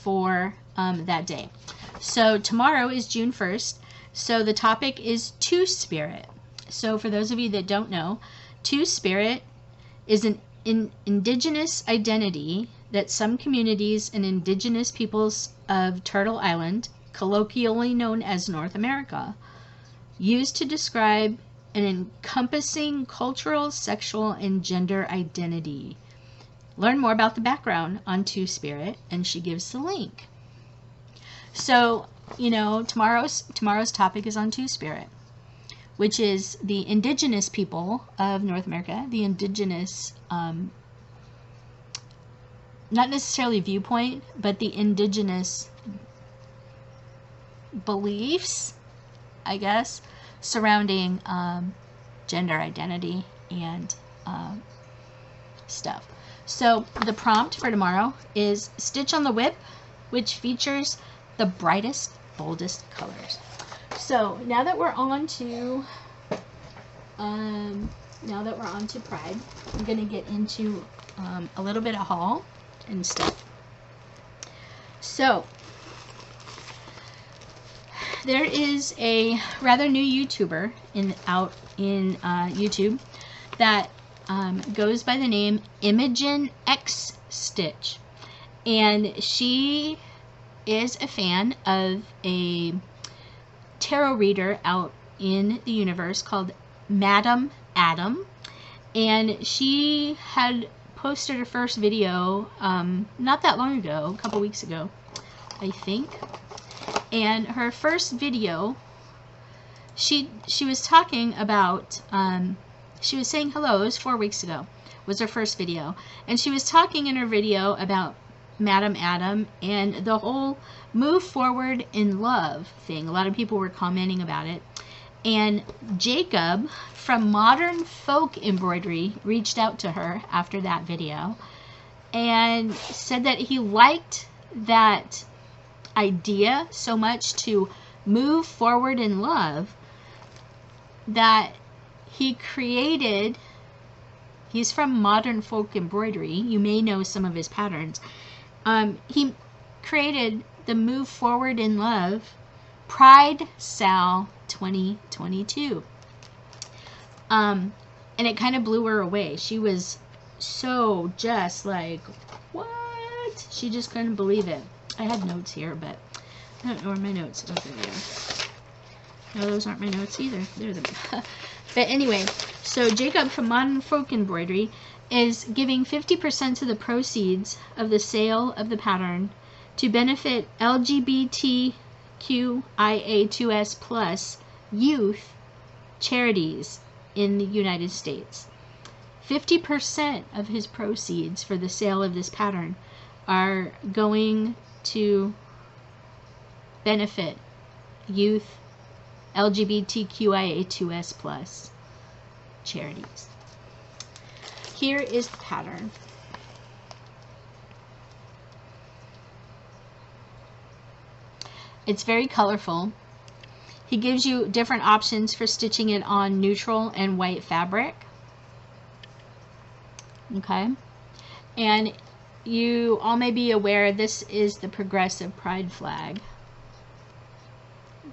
[SPEAKER 1] for that day. So tomorrow is June 1st. So the topic is Two-Spirit. So for those of you that don't know, Two-Spirit is an indigenous identity that some communities and indigenous peoples of Turtle Island, colloquially known as North America, use to describe an encompassing cultural, sexual, and gender identity. Learn more about the background on Two-Spirit, and she gives the link. So, you know, tomorrow's topic is on Two-Spirit, which is the indigenous people of North America, the indigenous, not necessarily viewpoint, but the indigenous beliefs, I guess, surrounding gender identity and stuff. So the prompt for tomorrow is Stitch on the Whip, which features the brightest, boldest colors. So now that we're on to Pride, I'm going to get into a little bit of haul and stuff. So there is a rather new YouTuber out in YouTube that goes by the name ImogenXStitch, and she is a fan of a tarot reader out in the universe called Madam Adam, and she had posted her first video not that long ago, a couple weeks ago, I think. And her first video, she was talking about, she was saying hello. It was 4 weeks ago, was her first video, and she was talking in her video about Madam Adam and the whole move forward in love thing. A lot of people were commenting about it, and Jacob from Modern Folk Embroidery reached out to her after that video and said that he liked that idea so much to move forward in love that he created, he's from Modern Folk Embroidery, you may know some of his patterns, he created the Move Forward in Love Pride SAL 2022. And it kind of blew her away. She was so just like, what? She just couldn't believe it. I had notes here, but I don't know where my notes are. Oh, there they are. No, those aren't my notes either. They're the But anyway, so Jacob from Modern Folk Embroidery is giving 50% of the proceeds of the sale of the pattern to benefit LGBTQIA2S+ youth charities in the United States. 50% of his proceeds for the sale of this pattern are going to benefit youth LGBTQIA2S+. charities. Here is the pattern. It's very colorful. He gives you different options for stitching it on neutral and white fabric. Okay, and you all may be aware this is the Progressive Pride flag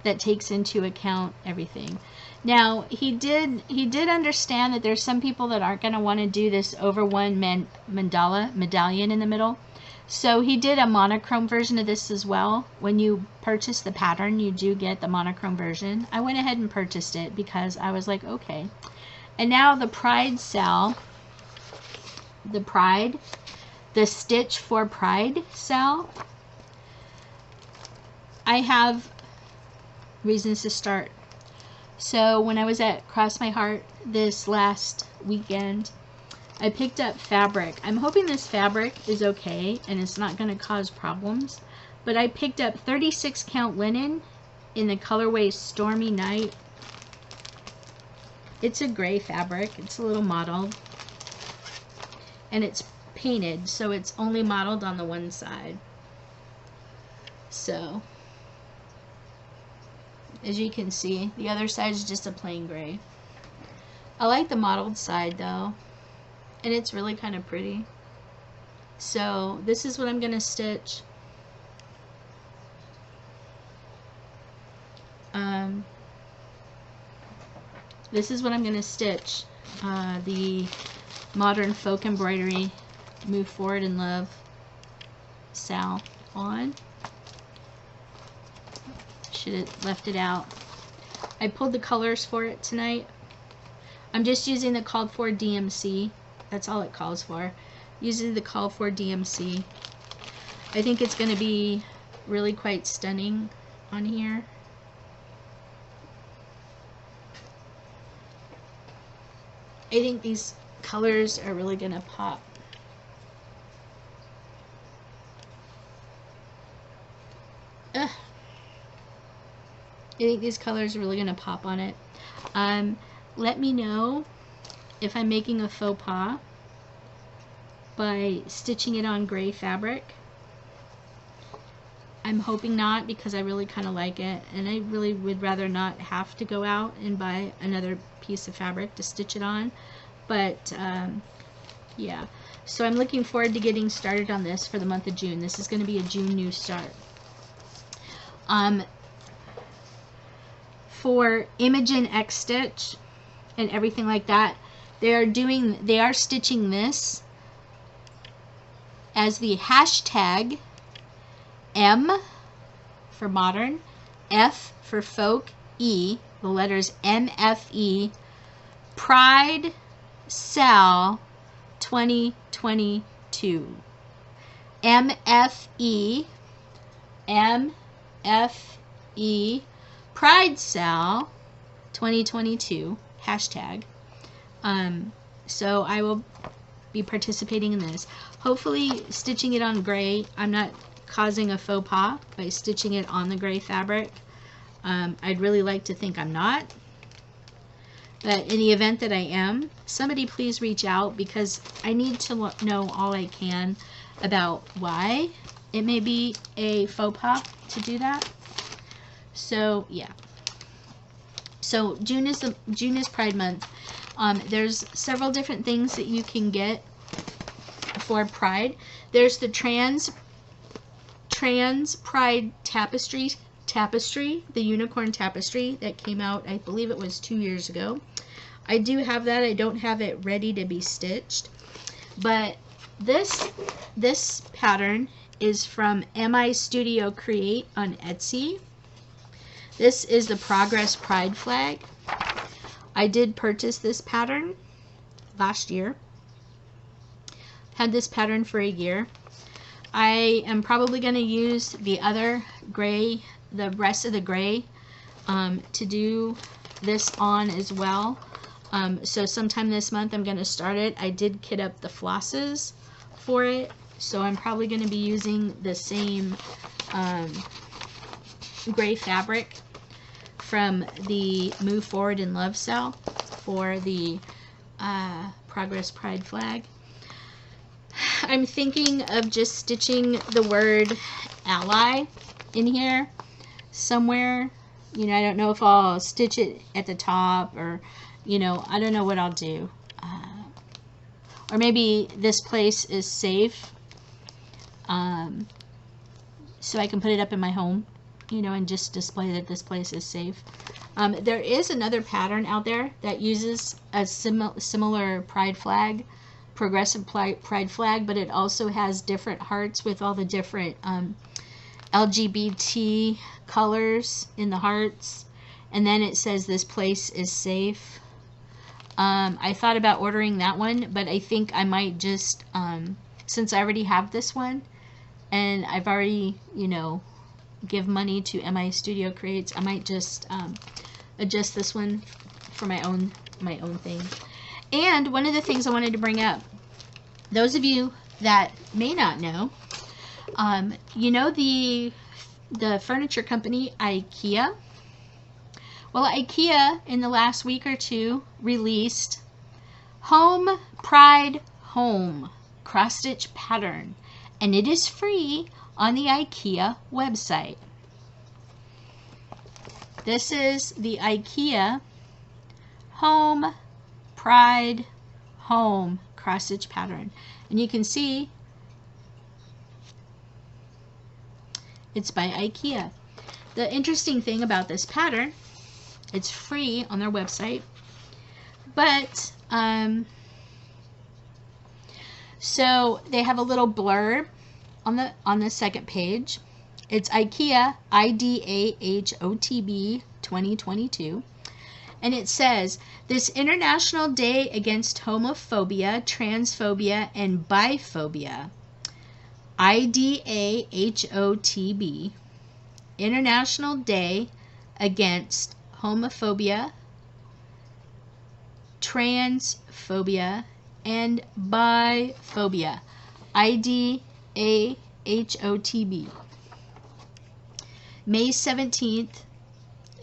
[SPEAKER 1] that takes into account everything. Now he did understand that there's some people that aren't going to want to do this over one medallion in the middle. So he did a monochrome version of this as well. When you purchase the pattern, you do get the monochrome version. I went ahead and purchased it because I was like, okay. And now the Pride SAL, the Stitch for Pride SAL, I have reasons to start. So when I was at Cross My Heart this last weekend, I picked up fabric. I'm hoping this fabric is okay and it's not going to cause problems. But I picked up 36 count linen in the colorway Stormy Night. It's a gray fabric. It's a little mottled. And it's painted, so it's only mottled on the one side. So, as you can see, the other side is just a plain gray. I like the mottled side though. And it's really kind of pretty. So this is what I'm going to stitch. This is what I'm going to stitch. The Modern Folk Embroidery Move Forward in Love SAL on. Should have left it out. I pulled the colors for it tonight. I'm just using the called for DMC. That's all it calls for. Using the call for DMC. I think it's going to be really quite stunning on here. I think these colors are really going to pop. I think these colors are really going to pop on it. Let me know if I'm making a faux pas by stitching it on gray fabric. I'm hoping not, because I really kind of like it, and I really would rather not have to go out and buy another piece of fabric to stitch it on. But yeah, so I'm looking forward to getting started on this for the month of June. This is going to be a June new start. For ImogenXStitch and everything like that, they are stitching this as the hashtag M for modern, F for folk, E, the letters MFE, Pride SAL 2022. MFE, Pride SAL 2022, hashtag. So I will be participating in this. Hopefully stitching it on gray, I'm not causing a faux pas by stitching it on the gray fabric. I'd really like to think I'm not. But in the event that I am, somebody please reach out, because I need to know all I can about why it may be a faux pas to do that. So yeah. So June is Pride Month. There's several different things that you can get for Pride. There's the trans Pride tapestry, the unicorn tapestry that came out, I believe it was 2 years ago. I do have that. I don't have it ready to be stitched. But this pattern is from MI Studio Create on Etsy. This is the Progress Pride flag. I did purchase this pattern last year. Had this pattern for a year. I am probably going to use the other gray, the rest of the gray, to do this on as well. So sometime this month I'm going to start it. I did kit up the flosses for it, so I'm probably going to be using the same gray fabric from the Move Forward in Love SAL for the Progress Pride flag. I'm thinking of just stitching the word ally in here somewhere. You know, I don't know if I'll stitch it at the top, or, you know, I don't know what I'll do. Or maybe this place is safe, so I can put it up in my home, you know, and just display that this place is safe. There is another pattern out there that uses a similar pride flag, progressive pride flag, but it also has different hearts with all the different LGBT colors in the hearts, and then it says this place is safe. I thought about ordering that one, but I think I might just, since I already have this one, and I've already, you know, give money to MI Studio Creates, I might just adjust this one for my own thing. And one of the things I wanted to bring up, those of you that may not know, you know the furniture company IKEA? Well, IKEA in the last week or two released Home Pride Home cross-stitch pattern, and it is free on the IKEA website. This is the IKEA Home Pride Home cross-stitch pattern, and you can see it's by IKEA. The interesting thing about this pattern, it's free on their website, but so they have a little blurb on the second page. It's IKEA IDAHOTB 2022, and it says, this International Day Against Homophobia, Transphobia, and Biphobia, IDAHOTB, International Day Against Homophobia, Transphobia, and Biphobia, IDAHOTB. May 17th,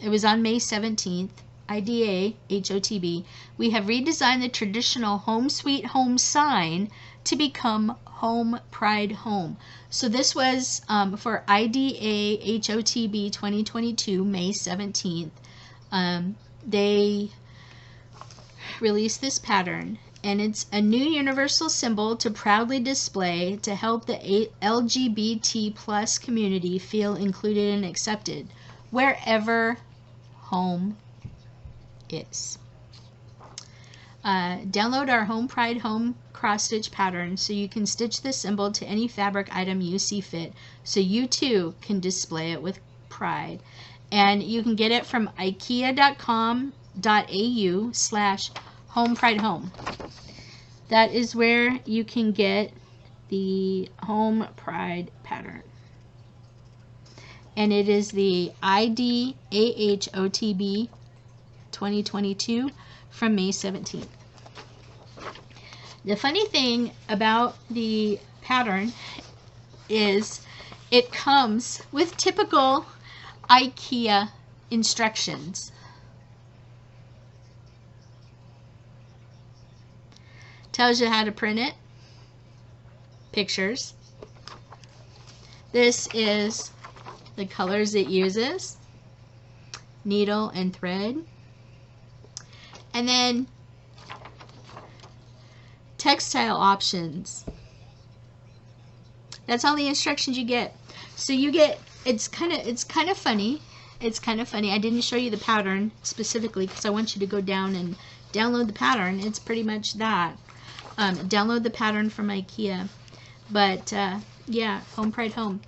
[SPEAKER 1] it was on May 17th, IDAHOTB, we have redesigned the traditional Home Sweet Home sign to become Home Pride Home. So this was for IDAHOTB 2022, May 17th. They released this pattern, and it's a new universal symbol to proudly display to help the LGBT plus community feel included and accepted wherever home is. Download our Home Pride Home cross-stitch pattern so you can stitch the symbol to any fabric item you see fit, so you too can display it with pride. And you can get it from ikea.com.au/homeprideHome. That is where you can get the Home Pride pattern. And it is the IDAHOTB 2022 from May 17th. The funny thing about the pattern is it comes with typical IKEA instructions. Tells you how to print it, pictures. This is the colors it uses, needle and thread, and then textile options. That's all the instructions you get. So you get, it's kind of funny. It's kind of funny. I didn't show you the pattern specifically because I want you to go down and download the pattern. It's pretty much that. Download the pattern from IKEA. But yeah, Home Pride Home.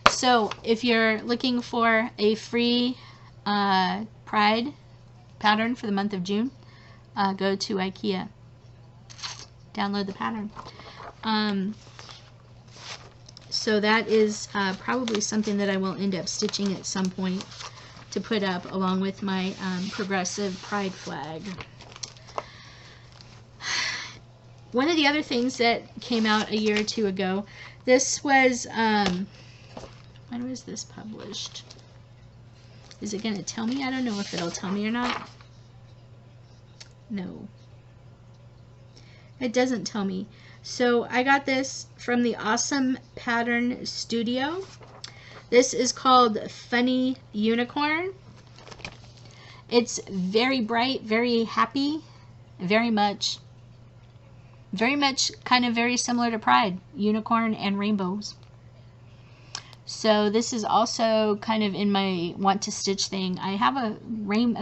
[SPEAKER 1] So if you're looking for a free Pride pattern for the month of June, go to IKEA. Download the pattern. So that is probably something that I will end up stitching at some point to put up along with my progressive pride flag. One of the other things that came out a year or two ago, this was, when was this published? Is it going to tell me? I don't know if it'll tell me or not. No. It doesn't tell me. So I got this from the Awesome Pattern Studio. This is called Funny Unicorn. It's very bright, very happy, very much kind of very similar to Pride, unicorn and rainbows. So this is also kind of in my want to stitch thing. I have a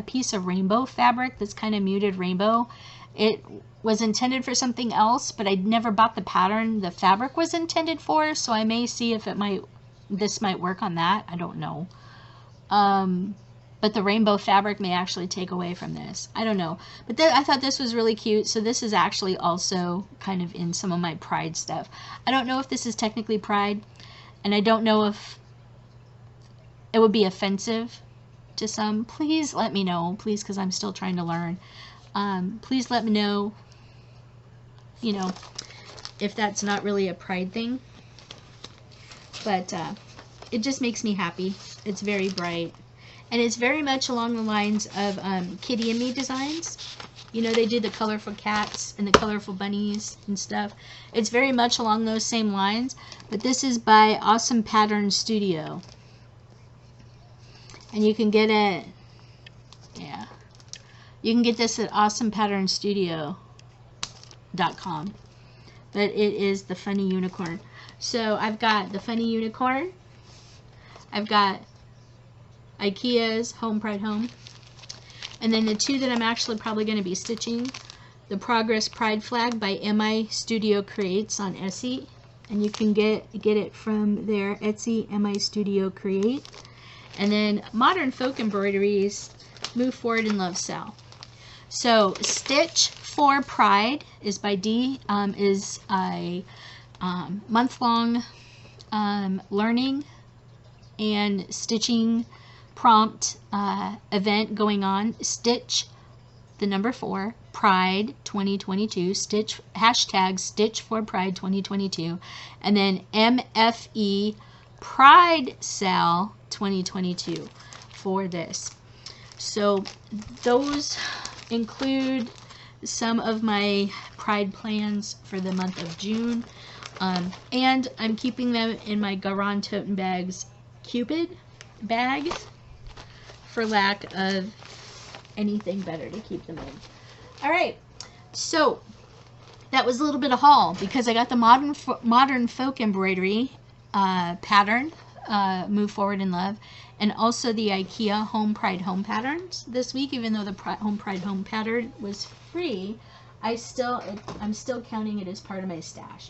[SPEAKER 1] piece of rainbow fabric that's kind of muted rainbow. It was intended for something else, but I never bought the pattern the fabric was intended for, so I may see if this might work on that. I don't know. But the rainbow fabric may actually take away from this. I don't know. But I thought this was really cute, so this is actually also kind of in some of my Pride stuff. I don't know if this is technically Pride, and I don't know if it would be offensive to some. Please let me know, please, because I'm still trying to learn. Please let me know, you know, if that's not really a Pride thing. But it just makes me happy. It's very bright. And it's very much along the lines of Kitty and Me designs. You know, they did the colorful cats and the colorful bunnies and stuff. It's very much along those same lines. But this is by Awesome Pattern Studio. And you can get it, yeah. You can get this at awesomepatternstudio.com. But it is the Funny Unicorn. So I've got the Funny Unicorn. I've got IKEA's Home Pride Home. And then the two that I'm actually probably going to be stitching, the Progress Pride Flag by MI Studio Creates on Etsy. And you can get it from their Etsy MI Studio Create. And then Modern Folk Embroideries Move Forward in Love SAL. So Stitch for Pride is by Dee, is a month-long learning and stitching prompt event going on. Stitch the number 4 Pride 2022, stitch hashtag Stitch for Pride 2022, and then MFE Pride SAL 2022 for this. So those include some of my Pride plans for the month of June, and I'm keeping them in my Garan Toten Bags Cupid bag for lack of anything better to keep them in. Alright, so that was a little bit of haul because I got the modern folk embroidery pattern, Move Forward in Love, and also the IKEA Home Pride Home patterns this week. Even though the Home Pride Home pattern was free, I'm still counting it as part of my stash.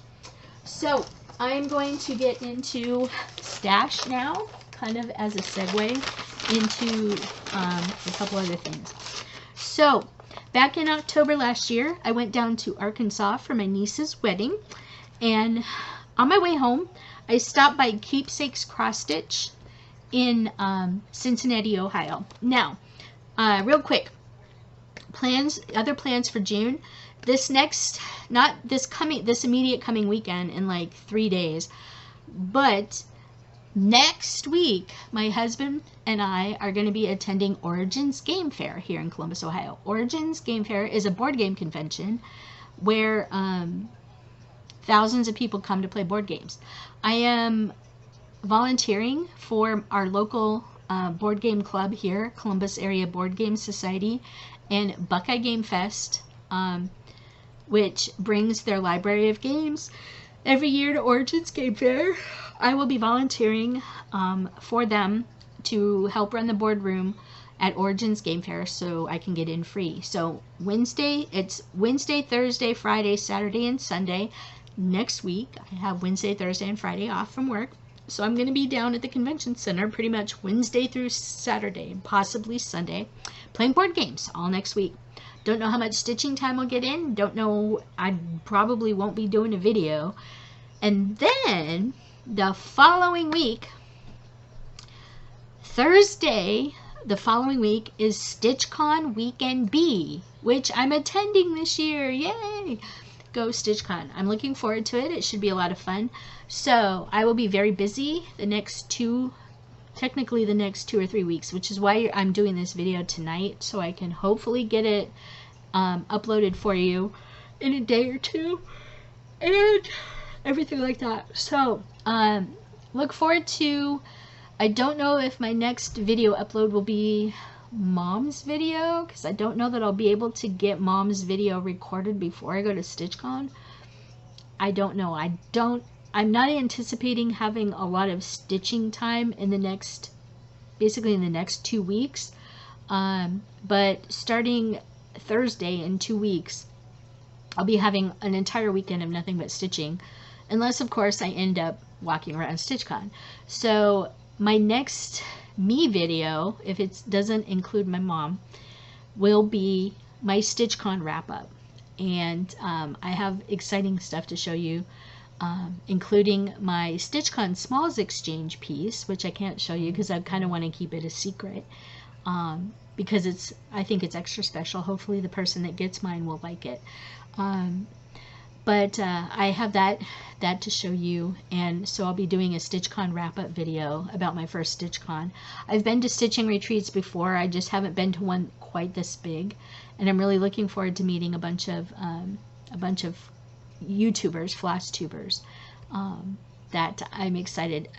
[SPEAKER 1] So I'm going to get into stash now, kind of as a segue into a couple other things. So back in October last year, I went down to Arkansas for my niece's wedding, and on my way home, I stopped by Keepsakes Cross Stitch in Cincinnati, Ohio. Now, real quick, other plans for June. This immediate coming weekend in like 3 days, but next week, my husband and I are going to be attending Origins Game Fair here in Columbus, Ohio. Origins Game Fair is a board game convention where thousands of people come to play board games. I am volunteering for our local board game club here, Columbus Area Board Game Society, and Buckeye Game Fest, which brings their library of games every year to Origins Game Fair. I will be volunteering for them to help run the boardroom at Origins Game Fair so I can get in free. So it's Wednesday, Thursday, Friday, Saturday, and Sunday. Next week, I have Wednesday, Thursday, and Friday off from work. So I'm going to be down at the convention center pretty much Wednesday through Saturday, and possibly Sunday, playing board games all next week. Don't know how much stitching time I'll get in. Don't know. I probably won't be doing a video. And then the following week, Thursday, the following week is StitchCon Weekend B, which I'm attending this year. Yay! Go StitchCon. I'm looking forward to it. It should be a lot of fun. So I will be very busy the next 2 or 3 weeks, which is why I'm doing this video tonight, so I can hopefully get it uploaded for you in a day or two, and everything like that. So look forward to, I don't know if my next video upload will be Mom's video, because I don't know that I'll be able to get Mom's video recorded before I go to StitchCon. I don't know. I'm not anticipating having a lot of stitching time in the next, basically in the next 2 weeks. But starting Thursday in 2 weeks, I'll be having an entire weekend of nothing but stitching, unless of course I end up walking around StitchCon. So my next me video, if it doesn't include my mom, will be my StitchCon wrap up. And I have exciting stuff to show you, including my StitchCon Smalls Exchange piece, which I can't show you because I kind of want to keep it a secret. Because I think it's extra special. Hopefully the person that gets mine will like it. But I have that to show you, and so I'll be doing a StitchCon wrap-up video about my first StitchCon. I've been to stitching retreats before, I just haven't been to one quite this big, and I'm really looking forward to meeting a bunch of YouTubers, FlossTubers, that I'm excited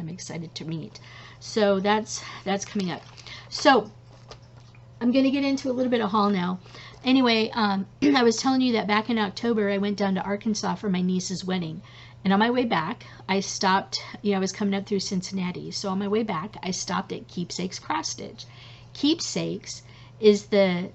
[SPEAKER 1] to meet. So that's coming up. So I'm going to get into a little bit of haul now. Anyway, I was telling you that back in October, I went down to Arkansas for my niece's wedding. And on my way back, I stopped, I was coming up through Cincinnati. So on my way back, I stopped at Keepsakes Cross Stitch. Keepsakes is the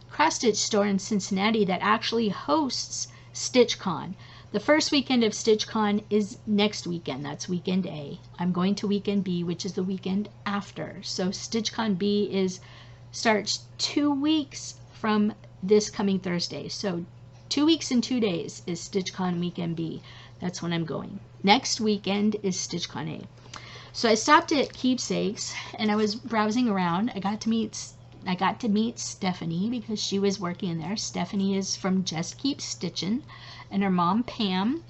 [SPEAKER 1] cross stitch store in Cincinnati that actually hosts StitchCon. The first weekend of StitchCon is next weekend. That's weekend A. I'm going to weekend B, which is the weekend after. So StitchCon B starts 2 weeks from this coming Thursday. So 2 weeks and 2 days is StitchCon weekend B. That's when I'm going. Next weekend is StitchCon A. So I stopped at Keepsakes and I was browsing around. I got to meet Stephanie because she was working in there. Stephanie is from Just Keep Stitchin', and her mom Pam.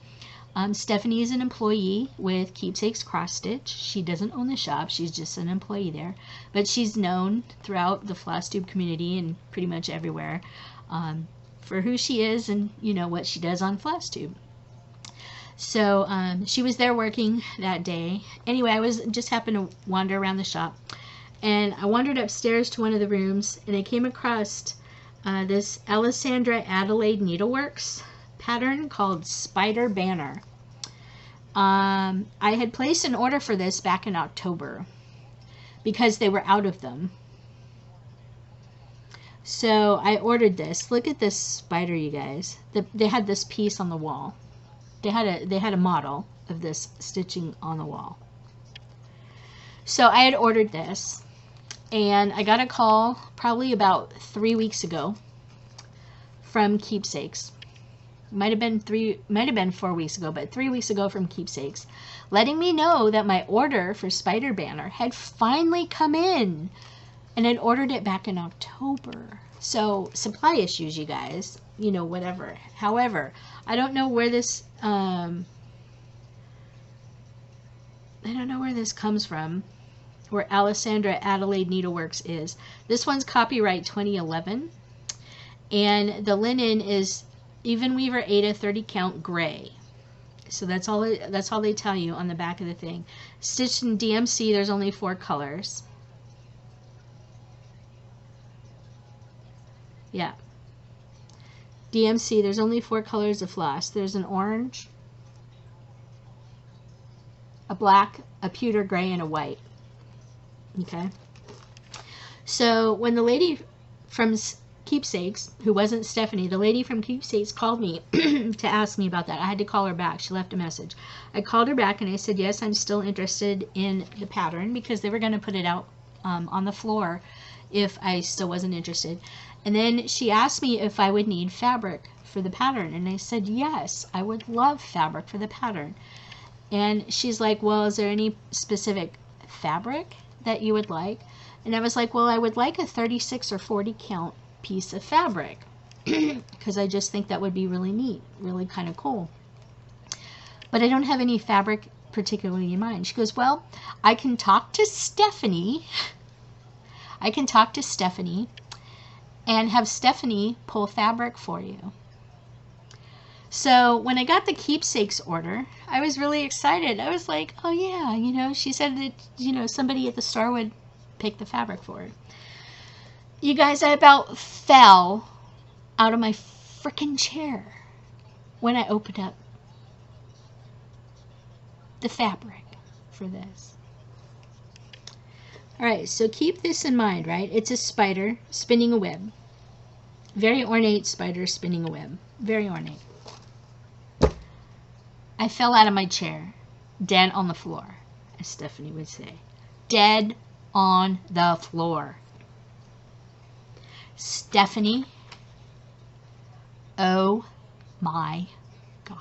[SPEAKER 1] Stephanie is an employee with Keepsakes Cross Stitch. She doesn't own the shop, she's just an employee there, but she's known throughout the FlossTube community and pretty much everywhere for who she is and what she does on FlossTube. So she was there working that day. Anyway, I just happened to wander around the shop, and I wandered upstairs to one of the rooms, and I came across this Alessandra Adelaide Needleworks pattern called Spider Banner. I had placed an order for this back in October because they were out of them. So I ordered this. Look at this spider, you guys. They had this piece on the wall. They had a model of this stitching on the wall. So I had ordered this, and I got a call probably about 3 weeks ago from Keepsakes. Might have been 4 weeks ago, but 3 weeks ago from Keepsakes, letting me know that my order for Spider Banner had finally come in, and I'd ordered it back in October. So supply issues, you guys, whatever. However, I don't know where this comes from, where Alessandra Adelaide Needleworks is. This one's copyright 2011, and the linen is Even Weaver Ada 30 count gray. So that's all they tell you on the back of the thing. Stitched in DMC, there's only 4 colors. Yeah. DMC, there's only 4 colors of floss. There's an orange, a black, a pewter gray, and a white. Okay. So when the lady from Keepsakes, who wasn't Stephanie, the lady from Keepsakes called me to ask me about that. I had to call her back. She left a message. I called her back and I said, yes, I'm still interested in the pattern, because they were going to put it out on the floor if I still wasn't interested. And then she asked me if I would need fabric for the pattern, and I said, yes, I would love fabric for the pattern. And she's like, well, is there any specific fabric that you would like? And I was like, well, I would like a 36 or 40 count piece of fabric, because I just think that would be really neat, really kind of cool. But I don't have any fabric particularly in mind. She goes, well, I can talk to Stephanie. I can talk to Stephanie and have Stephanie pull fabric for you. So when I got the keepsakes order, I was really excited. I was like, oh yeah, you know, she said that, you know, somebody at the store would pick the fabric for her. You guys, I about fell out of my freaking chair when I opened up the fabric for this. Alright, so keep this in mind, right? It's a spider spinning a web. Very ornate spider spinning a web. Very ornate. I fell out of my chair, dead on the floor, as Stephanie would say. Dead on the floor. Stephanie, oh my God.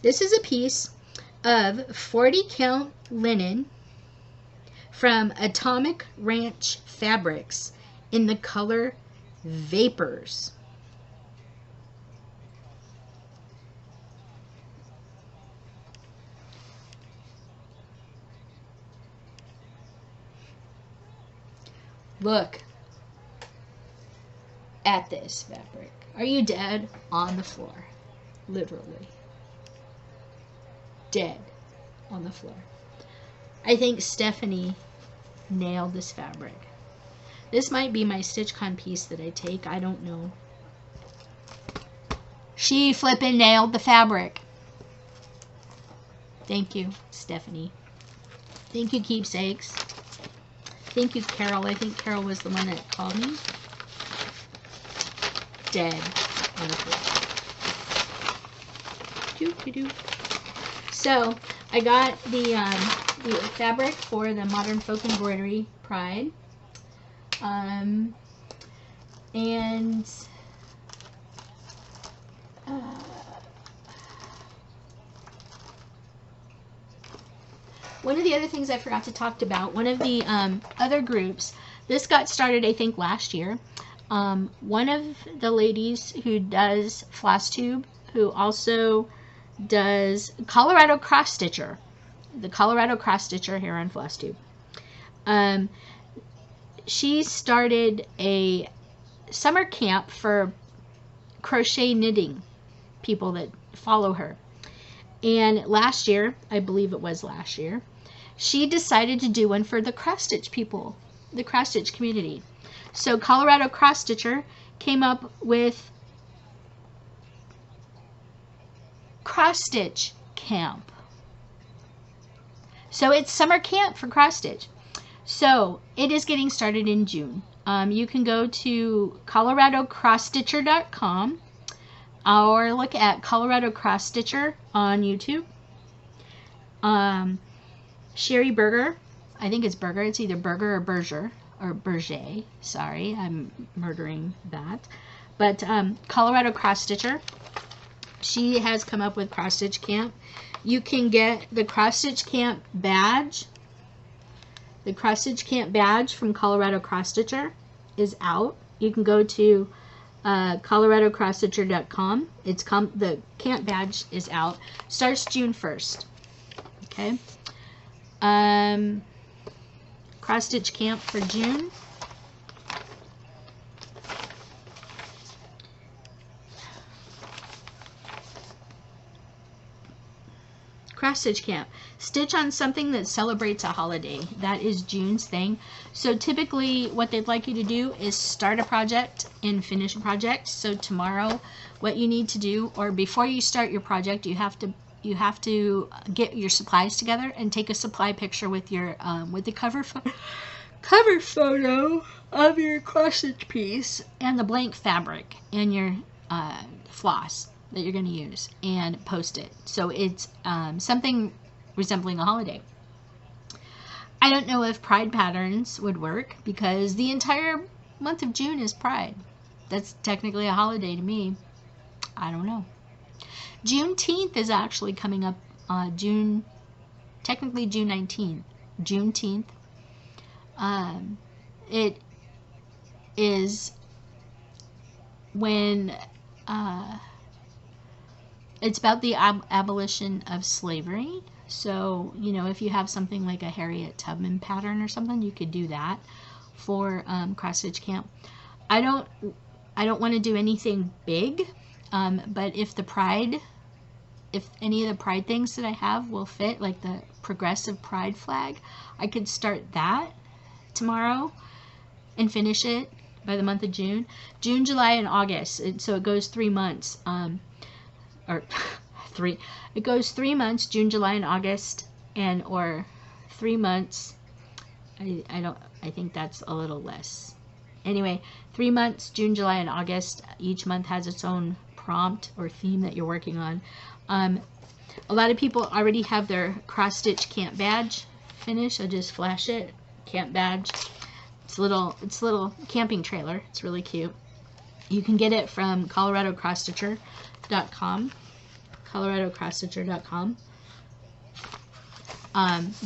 [SPEAKER 1] This is a piece of 40 count linen from Atomic Ranch Fabrics in the color Vapors. Look at this fabric. Are you dead? On the floor. Literally. Dead on the floor. I think Stephanie nailed this fabric. This might be my StitchCon piece that I take. I don't know. She flippin' nailed the fabric. Thank you, Stephanie. Thank you, Keepsakes. Thank you, Carol. I think Carol was the one that called me. Dead on the floor. Doo-doo-doo. So, I got the fabric for the Modern Folk Embroidery Pride. One of the other things I forgot to talk about, one of the other groups, this got started I think last year. One of the ladies who does FlossTube, who also does Colorado Cross Stitcher, the Colorado Cross Stitcher here on FlossTube. She started a summer camp for crochet knitting people that follow her. And last year, I believe it was last year, she decided to do one for the cross stitch people, the cross stitch community. So Colorado Cross Stitcher came up with cross stitch camp. So it's summer camp for cross stitch. So it is getting started in June. You can go to coloradocrossstitcher.com or look at Colorado Cross Stitcher on YouTube. Sherry Berger, I think it's Berger, it's either Berger or Berger, or Berger, sorry, I'm murdering that. But Colorado Cross Stitcher, she has come up with Cross Stitch Camp. You can get the Cross Stitch Camp badge. The Cross Stitch Camp badge from Colorado Cross Stitcher is out. You can go to coloradocrossstitcher.com. The camp badge is out. Starts June 1st. Okay. Cross Stitch Camp for June. Cross Stitch Camp. Stitch on something that celebrates a holiday. That is June's thing. So typically what they'd like you to do is start a project and finish a project. So tomorrow what you need to do, or before you start your project, you have to get your supplies together and take a supply picture with your with the cover photo of your cross stitch piece and the blank fabric and your floss that you're going to use, and post it. So it's something resembling a holiday. I don't know if Pride patterns would work because the entire month of June is Pride. That's technically a holiday to me. I don't know. Juneteenth is actually coming up technically June 19th. Juneteenth. It is when it's about the abolition of slavery. So, you know, if you have something like a Harriet Tubman pattern or something, you could do that for cross stitch camp. I don't I don't want to do anything big, but if any of the pride things that I have will fit, like the progressive pride flag, I could start that tomorrow and finish it by the month of June. June, July, and August. So it goes 3 months. It goes 3 months, June, July, and August, or 3 months. I think that's a little less. Anyway, 3 months, June, July, and August. Each month has its own prompt or theme that you're working on. A lot of people already have their cross stitch camp badge finished. I just flash it. Camp badge. It's a little camping trailer. It's really cute. You can get it from coloradocrossstitcher.com. coloradocrossstitcher.com.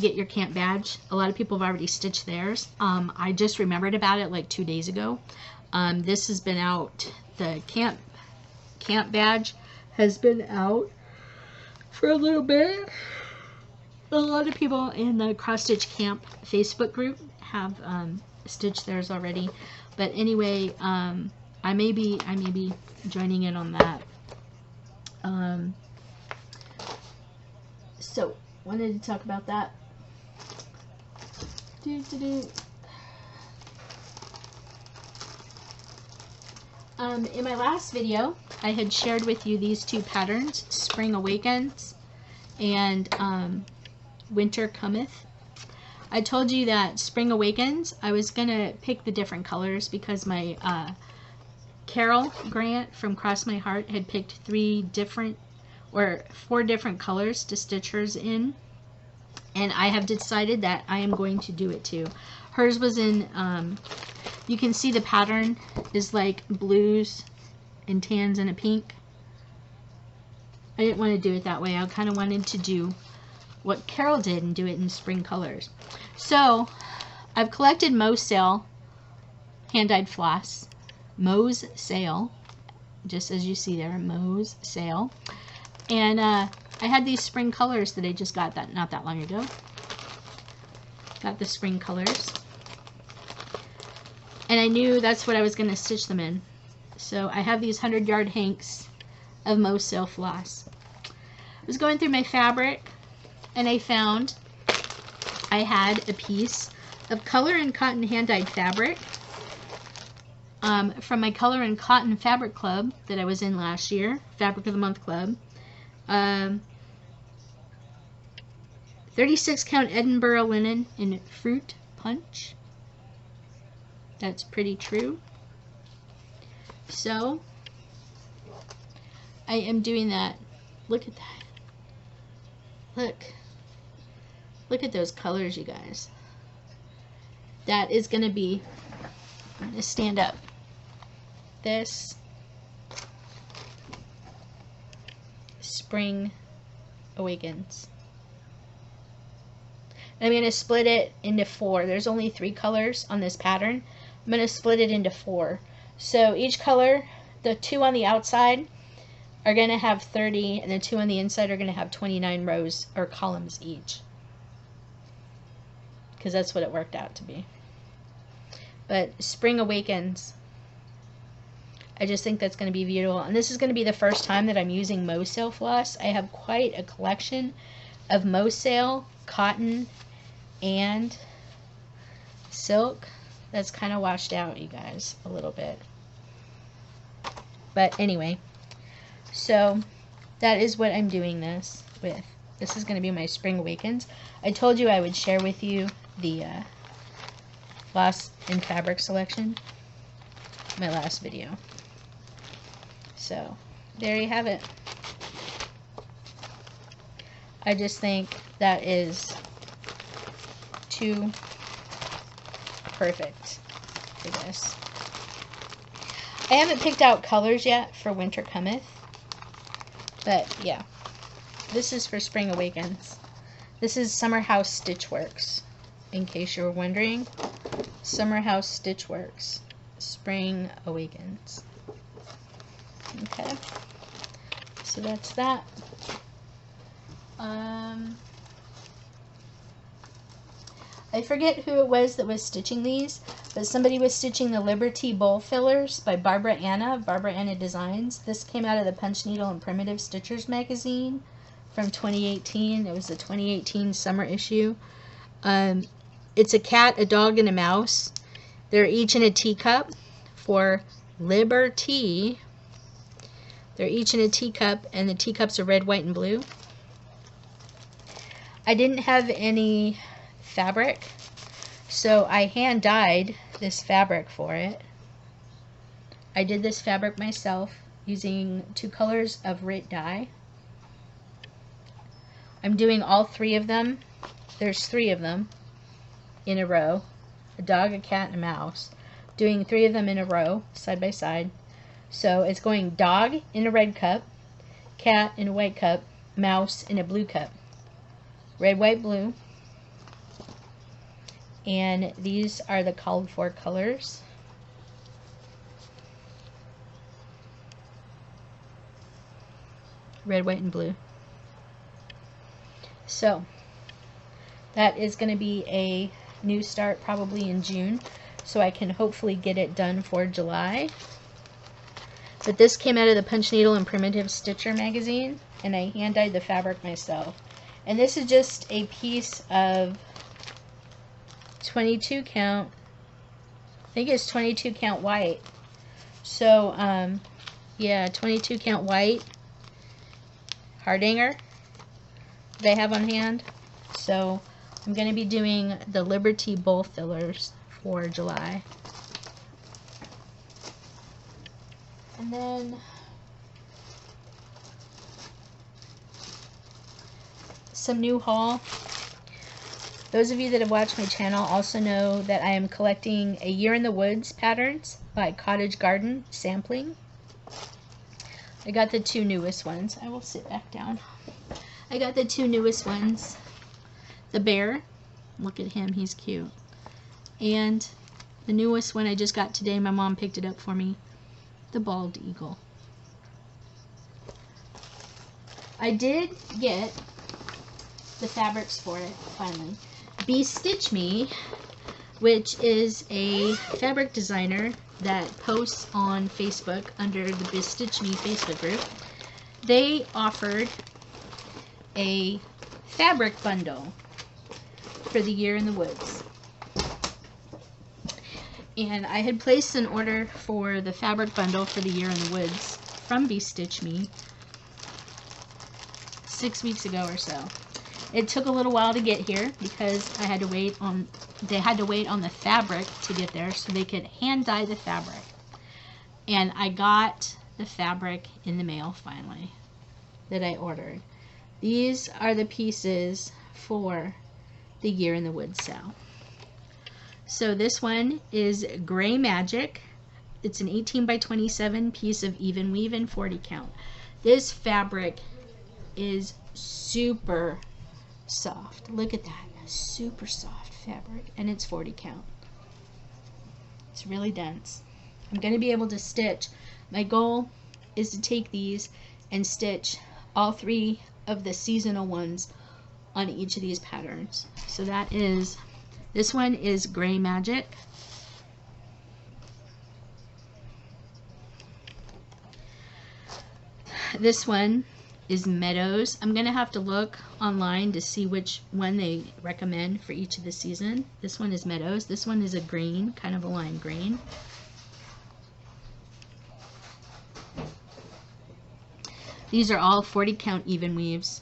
[SPEAKER 1] Get your camp badge. A lot of people have already stitched theirs. I just remembered about it like 2 days ago. This has been out. The camp badge has been out for a little bit. A lot of people in the Cross Stitch Camp Facebook group have stitched theirs already. But anyway, I may be joining in on that. So wanted to talk about that. In my last video, I had shared with you these two patterns, Spring Awakens and Winter Cometh. I told you that Spring Awakens, I was going to pick the different colors because my Carol Grant from Cross My Heart had picked 4 different colors to stitch hers in. And I have decided that I am going to do it too. Hers was in, you can see the pattern is like blues and tans and a pink. I didn't want to do it that way. I kind of wanted to do what Carol did and do it in spring colors. So I've collected Mo's Sale hand-dyed floss. Mo's Sale, just as you see there, Mo's Sale. And I had these spring colors that I just got not that long ago. Got the spring colors. And I knew that's what I was going to stitch them in. So I have these 100-yard hanks of Mo's Sale floss. I was going through my fabric and I found I had a piece of Color and Cotton hand-dyed fabric from my Color and Cotton Fabric Club that I was in last year, Fabric of the Month Club. 36 count Edinburgh linen in Fruit Punch. That's pretty true. So I am doing that. Look at that. Look at those colors, you guys. That is going to be, I'm going to stand up. This Spring Awakens. And I'm going to split it into 4. There's only 3 colors on this pattern. I'm going to split it into 4. So each color, the 2 on the outside are going to have 30, and the 2 on the inside are going to have 29 rows or columns each. Because that's what it worked out to be. But Spring Awakens, I just think that's going to be beautiful. And this is going to be the first time that I'm using Mo's Sale floss. I have quite a collection of Mo's Sale, cotton, and silk. That's kind of washed out, you guys, a little bit. But anyway, so that is what I'm doing this with. This is going to be my Spring Awakens. I told you I would share with you the floss and fabric selection in my last video. So there you have it. I just think that is too perfect for this. I haven't picked out colors yet for Winter Cometh, but yeah, this is for Spring Awakens. This is Summer House Stitch Works, in case you were wondering. Summer House Stitch Works, Spring Awakens. Okay, so that's that. I I forget who it was that was stitching these, but somebody was stitching the Liberty Bowl Fillers by Barbara Anna Designs. This came out of the Punch Needle and Primitive Stitchers magazine from 2018. It was the 2018 summer issue. It's a cat, a dog, and a mouse. They're each in a teacup for Liberty. They're each in a teacup, and the teacups are red, white, and blue. I didn't have any fabric, so I hand dyed this fabric for it. I did this fabric myself using 2 colors of Rit dye. I'm doing all 3 of them. There's 3 of them in a row. A dog, a cat, and a mouse. Doing 3 of them in a row, side by side. So it's going dog in a red cup, cat in a white cup, mouse in a blue cup. Red, white, blue. And these are the called for colors. Red, white, and blue. So that is going to be a new start probably in June, so I can hopefully get it done for July. But this came out of the Punch Needle and Primitive Stitcher magazine, and I hand dyed the fabric myself. And this is just a piece of 22 count, I think it's 22 count white. So yeah, 22 count white Hardanger that I have on hand. So I'm going to be doing the Liberty Bowl Fillers for July. And then some new haul. Those of you that have watched my channel also know that I am collecting A Year in the Woods patterns by Cottage Garden Sampling. I got the 2 newest ones. I will sit back down. I got the 2 newest ones. The bear, look at him, he's cute. And the newest one I just got today, my mom picked it up for me, the bald eagle. I did get the fabrics for it, finally. BeStitchMe, which is a fabric designer that posts on Facebook under the BeStitchMe Facebook group. They offered a fabric bundle for the Year in the Woods. And I had placed an order for the fabric bundle for the Year in the Woods from BeStitchMe 6 weeks ago or so. It took a little while to get here because I had to wait on, they had to wait on the fabric to get there so they could hand dye the fabric. And I got the fabric in the mail finally that I ordered. These are the pieces for the Year in the Woods sale. So this one is Gray Magic. It's an 18 by 27 piece of even weave and 40 count. This fabric is super soft. Look at that. Super soft fabric. And it's 40 count. It's really dense. I'm going to be able to stitch. My goal is to take these and stitch all 3 of the seasonal ones on each of these patterns. So that is, this one is Gray Magic. This one is Meadows. I'm gonna have to look online to see which one they recommend for each of the season. This one is Meadows. This one is a green, kind of a lime green. These are all 40 count even weaves.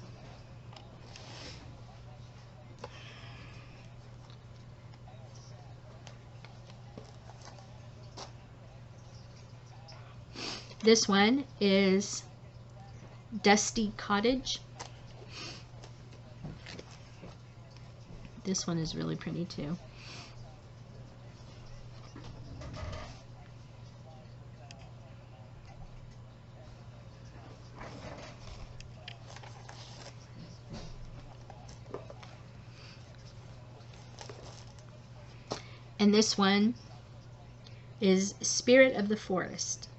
[SPEAKER 1] This one is Dusty Cottage. This one is really pretty too. And this one is Spirit of the Forest.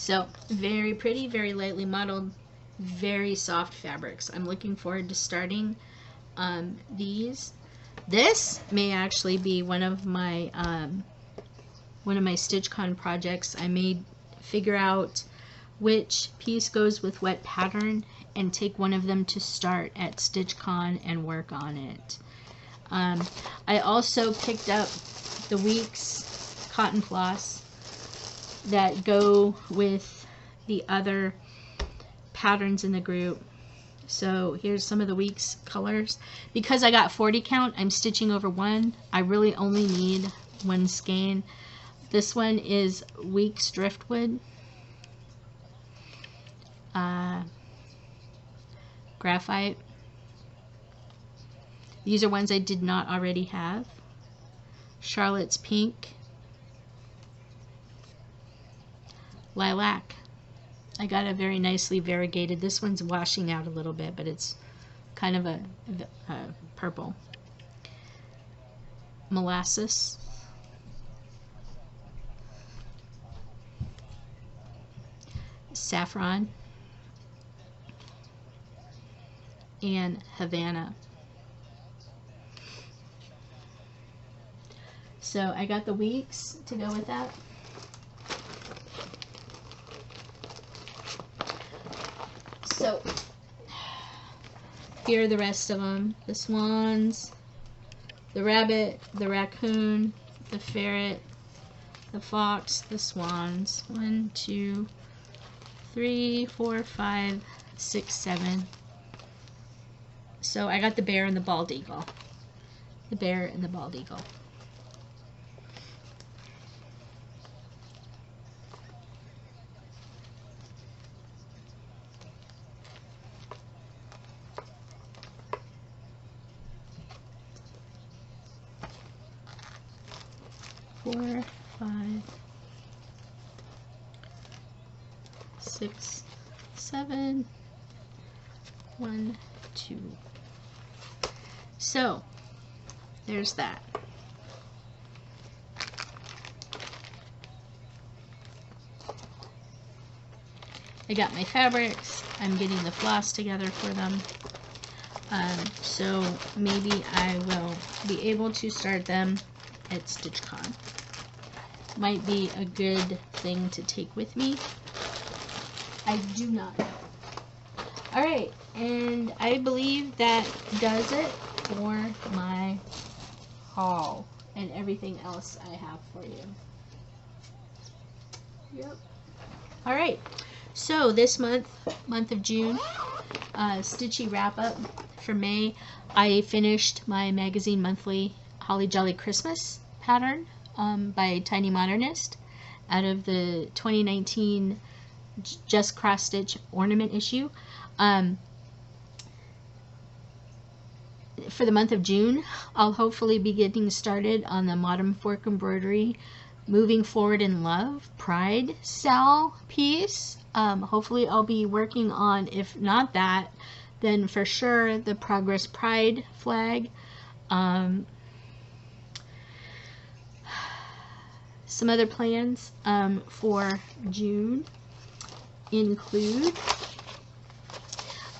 [SPEAKER 1] So very pretty, very lightly modeled, very soft fabrics. I'm looking forward to starting these. This may actually be one of my StitchCon projects. I may figure out which piece goes with what pattern and take one of them to start at StitchCon and work on it. I also picked up the Weeks cotton floss that go with the other patterns in the group. So here's some of the Weeks colors. Because I got 40 count, I'm stitching over one. I really only need one skein. This one is Weeks Driftwood, Graphite. These are ones I did not already have. Charlotte's Pink, Lilac. I got a very nicely variegated. This one's washing out a little bit, but it's kind of a purple. Molasses. Saffron. And Havana. So I got the Weeks to go with that. So here are the rest of them. The swans, the rabbit, the raccoon, the ferret, the fox, the swans. 1, 2, 3, 4, 5, 6, 7. So I got the bear and the bald eagle. The bear and the bald eagle. Four, 5, 6, 7. 1, 2. So there's that. I got my fabrics. I'm getting the floss together for them. So maybe I will be able to start them at StitchCon. Might be a good thing to take with me. I do not know. Alright, and I believe that does it for my haul and everything else I have for you. Yep. Alright, so this month of June, Stitchy wrap up for May. I finished my magazine monthly Holly Jolly Christmas pattern by Tiny Modernist out of the 2019 Just Cross Stitch ornament issue. For the month of June, I'll hopefully be getting started on the Modern Folk Embroidery Moving Forward in Love Pride SAL piece. Hopefully I'll be working on, if not that, then for sure the Progress Pride flag. Some other plans for June include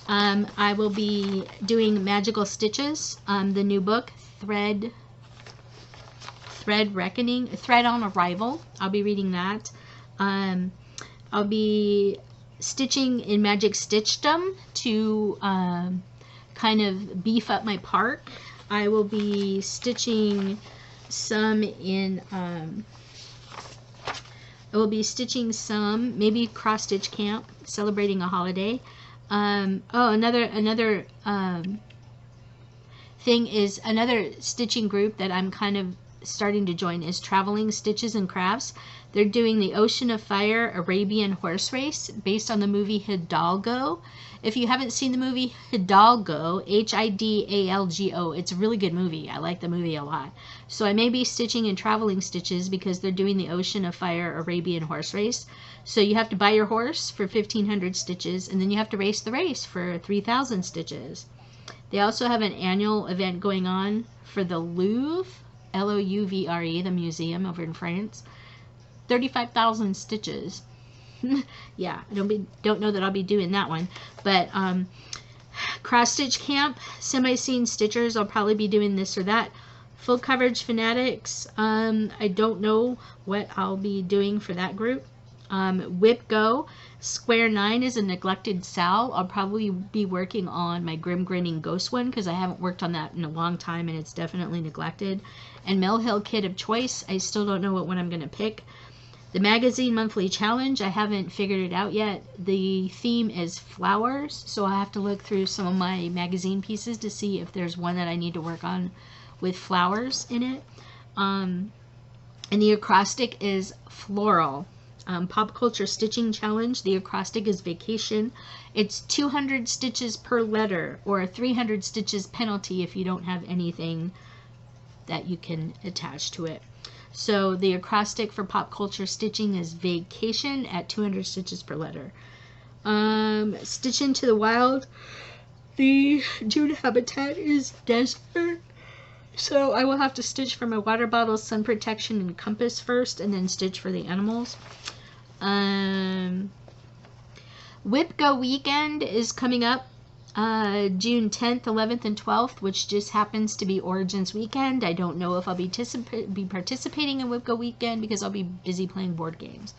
[SPEAKER 1] I will be doing Magical Stitches, the new book, Thread Reckoning, Thread on Arrival. I'll be reading that. I'll be stitching in Magic Stitchdom to kind of beef up my park. I will be stitching some in I will be stitching some, maybe cross stitch camp, celebrating a holiday. Another thing is another stitching group that I'm kind of starting to join is Traveling Stitches and Crafts. They're doing the Ocean of Fire Arabian Horse Race based on the movie Hidalgo. If you haven't seen the movie Hidalgo, Hidalgo, it's a really good movie. I like the movie a lot. So I may be stitching in Traveling Stitches because they're doing the Ocean of Fire Arabian Horse Race. So you have to buy your horse for 1,500 stitches, and then you have to race the race for 3,000 stitches. They also have an annual event going on for the Louvre, Louvre, the museum over in France. 35,000 stitches. Yeah, I don't know that I'll be doing that one. But cross stitch camp, semi-scene stitchers, I'll probably be doing this or that. Full coverage fanatics, I don't know what I'll be doing for that group. WIPGO Square 9 is a neglected SAL. I'll probably be working on my Grim Grinning Ghost one because I haven't worked on that in a long time and it's definitely neglected. And Mill Hill Kit of Choice, I still don't know what one I'm going to pick. The magazine monthly challenge, I haven't figured it out yet. The theme is flowers, so I'll have to look through some of my magazine pieces to see if there's one that I need to work on with flowers in it. And the acrostic is floral. Pop culture stitching challenge, the acrostic is vacation. It's 200 stitches per letter, or 300 stitches penalty if you don't have anything that you can attach to it. So the acrostic for pop culture stitching is vacation at 200 stitches per letter. Stitch into the wild, the June habitat is desert. So I will have to stitch for my water bottle, sun protection, and compass first, and then stitch for the animals. WIPGO weekend is coming up June 10th, 11th, and 12th, which just happens to be Origins weekend. I don't know if I'll be participating in WIPGO weekend because I'll be busy playing board games.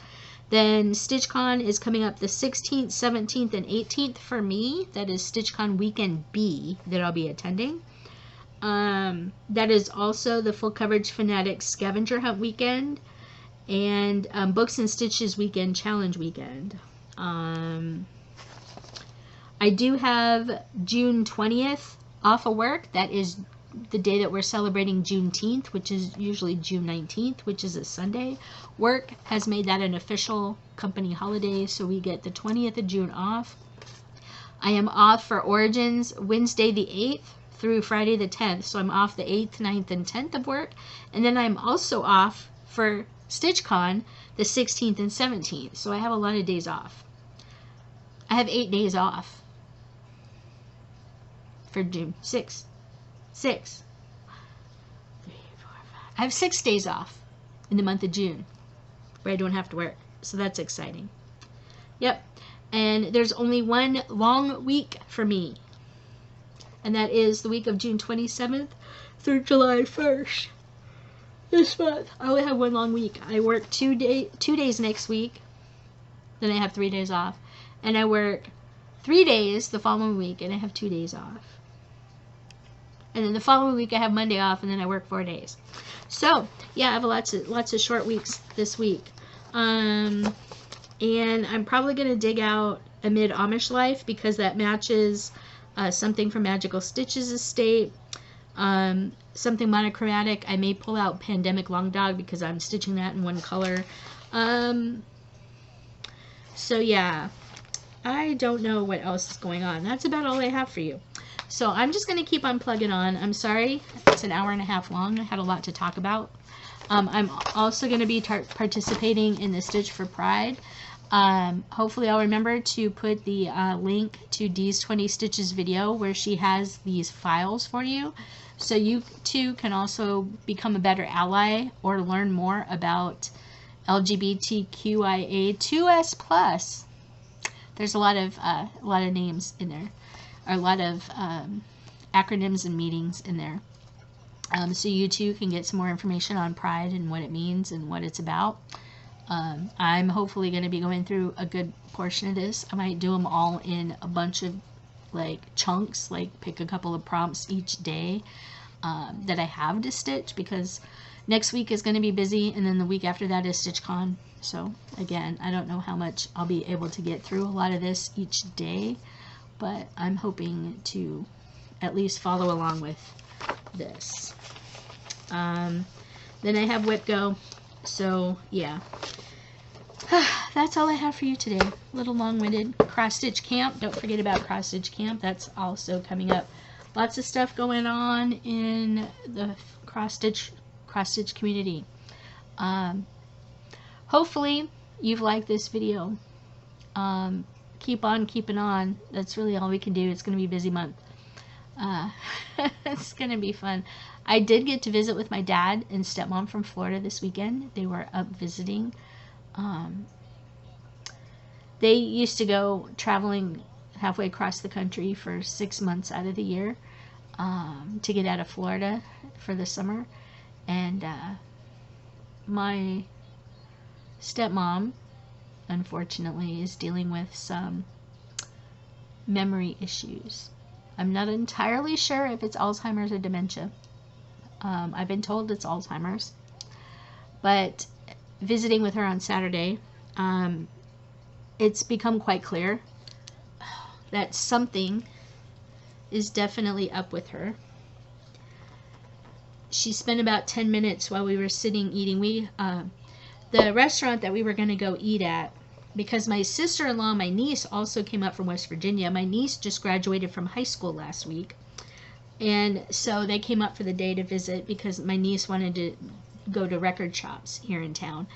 [SPEAKER 1] Then StitchCon is coming up the 16th, 17th, and 18th for me. That is StitchCon weekend B that I'll be attending. That is also the Full Coverage Fanatics Scavenger Hunt weekend and Books and Stitches weekend challenge weekend. I do have June 20th off of work. That is the day that we're celebrating Juneteenth, which is usually June 19th, which is a Sunday. Work has made that an official company holiday, so we get the 20th of June off. I am off for Origins Wednesday the 8th through Friday the 10th, so I'm off the 8th, 9th, and 10th of work. And then I'm also off for StitchCon the 16th and 17th, so I have a lot of days off. I have 8 days off for June. 6. 3, 4, 5. I have 6 days off in the month of June where I don't have to work, so that's exciting. Yep, and there's only one long week for me, and that is the week of June 27th through July 1st. This month, I only have one long week. I work 2 days next week, then I have 3 days off, and I work 3 days the following week, and I have 2 days off. And then the following week I have Monday off, and then I work 4 days. So yeah, I have lots of short weeks this week. And I'm probably gonna dig out Amid Amish Life because that matches something from Magical Stitches Estate. Something monochromatic. I may pull out Pandemic Long Dog because I'm stitching that in one color. So yeah, I don't know what else is going on. That's about all I have for you. So I'm just going to keep on plugging on. I'm sorry, it's an hour and a half long. I had a lot to talk about. I'm also going to be participating in the Stitch for Pride. Hopefully I'll remember to put the link to Dee's 20 Stitches video where she has these files for you. So you too can also become a better ally or learn more about LGBTQIA2S+. There's a lot of names in there. Or a lot of acronyms and meetings in there. So you too can get some more information on Pride and what it means and what it's about. I'm hopefully going to be going through a good portion of this. I might do them all in a bunch of like chunks, like pick a couple of prompts each day that I have to stitch, because next week is going to be busy, and then the week after that is StitchCon. So again, I don't know how much I'll be able to get through a lot of this each day, but I'm hoping to at least follow along with this. Then I have WIPGO, so yeah. That's all I have for you today. A little long-winded. Cross Stitch Camp. Don't forget about Cross Stitch Camp. That's also coming up. Lots of stuff going on in the cross stitch community. Hopefully you've liked this video. Keep on keeping on. That's really all we can do. It's going to be a busy month. It's going to be fun. I did get to visit with my dad and stepmom from Florida this weekend. They were up visiting. They used to go traveling halfway across the country for 6 months out of the year to get out of Florida for the summer. And my stepmom, unfortunately, is dealing with some memory issues. I'm not entirely sure if it's Alzheimer's or dementia. I've been told it's Alzheimer's. But visiting with her on Saturday, it's become quite clear that something is definitely up with her. She spent about 10 minutes while we were sitting eating. The restaurant that we were going to go eat at, because my sister-in-law, my niece, also came up from West Virginia. My niece just graduated from high school last week. And so they came up for the day to visit because my niece wanted to go to record shops here in town.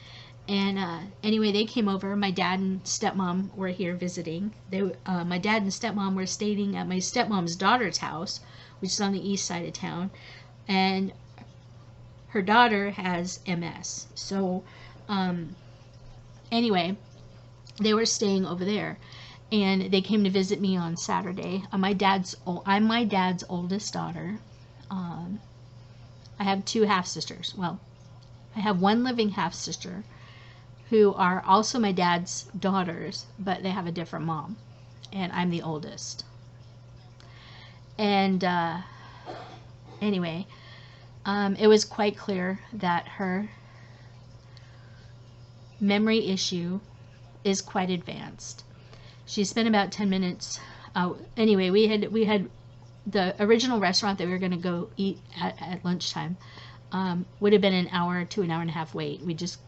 [SPEAKER 1] And anyway, they came over. My dad and stepmom were here visiting. My dad and stepmom were staying at my stepmom's daughter's house, which is on the east side of town. And her daughter has MS. So anyway, they were staying over there. And they came to visit me on Saturday. I'm my dad's oldest daughter. I have 2 half-sisters. Well, I have 1 living half-sister who are also my dad's daughters, but they have a different mom. And I'm the oldest. And anyway, it was quite clear that her memory issue is quite advanced. She spent about 10 minutes. Anyway, we had the original restaurant that we were going to go eat at lunchtime. Would have been an hour to an hour and a half wait.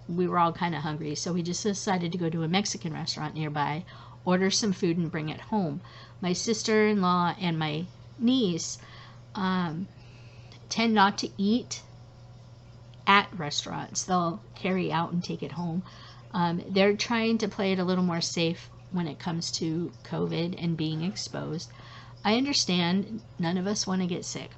[SPEAKER 1] We were all kind of hungry, so we just decided to go to a Mexican restaurant nearby, order some food, and bring it home. My sister-in-law and my niece tend not to eat at restaurants. They'll carry out and take it home. They're trying to play it a little more safe when it comes to COVID and being exposed. I understand none of us want to get sick.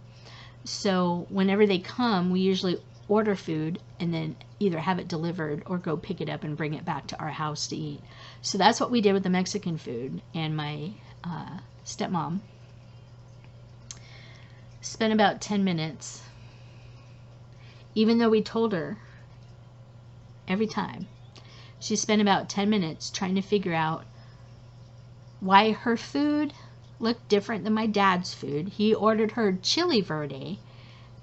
[SPEAKER 1] So whenever they come, we usually order food and then either have it delivered or go pick it up and bring it back to our house to eat. So that's what we did with the Mexican food. And my stepmom spent about 10 minutes, even though we told her every time, she spent about 10 minutes trying to figure out why her food looked different than my dad's food. He ordered her chili verde,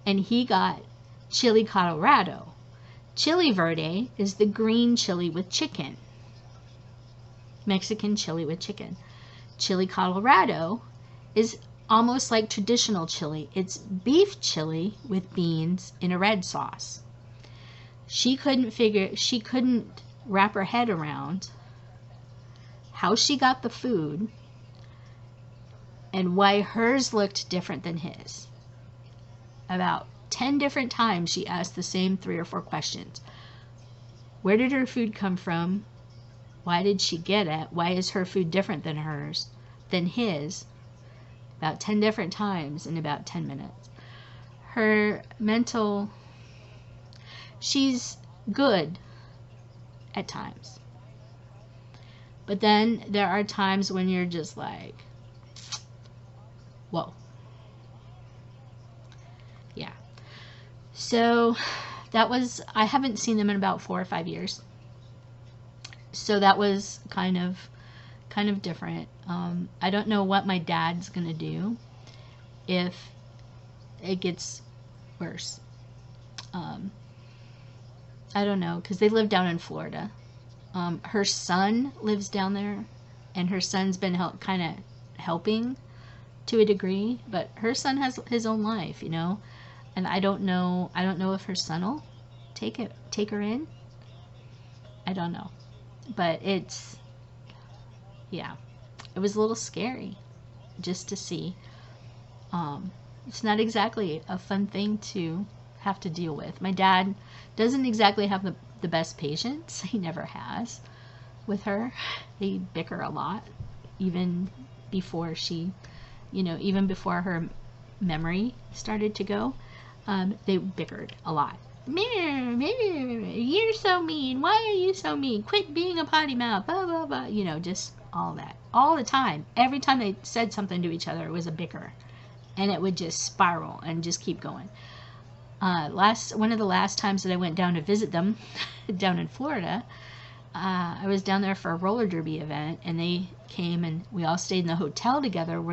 [SPEAKER 1] and he got chili Colorado. Chili verde is the green chili with chicken. Mexican chili with chicken. Chili Colorado is almost like traditional chili. It's beef chili with beans in a red sauce. She couldn't wrap her head around how she got the food and why hers looked different than his. About 10 different times she asked the same 3 or 4 questions. Where did her food come from? Why did she get it? Why is her food different than his? About 10 different times in about 10 minutes. Her mental, she's good at times. But then there are times when you're just like, whoa. Yeah. So that was, I haven't seen them in about 4 or 5 years. So that was kind of different. I don't know what my dad's gonna do if it gets worse. I don't know, because they live down in Florida. Her son lives down there, and her son's been kind of helping to a degree, but her son has his own life, you know, and I don't know if her son will take her in. I don't know, but yeah, it was a little scary just to see. It's not exactly a fun thing to have to deal with. My dad doesn't exactly have the best patience. He never has with her. They bicker a lot, even before she, even before her memory started to go. They bickered a lot. You're so mean. Why are you so mean? Quit being a potty mouth. Blah, blah, blah. You know, just all that. All the time. Every time they said something to each other, it was a bicker. And it would just spiral and just keep going. One of the last times that I went down to visit them, down in Florida, I was down there for a roller derby event, and they came and we all stayed in the hotel together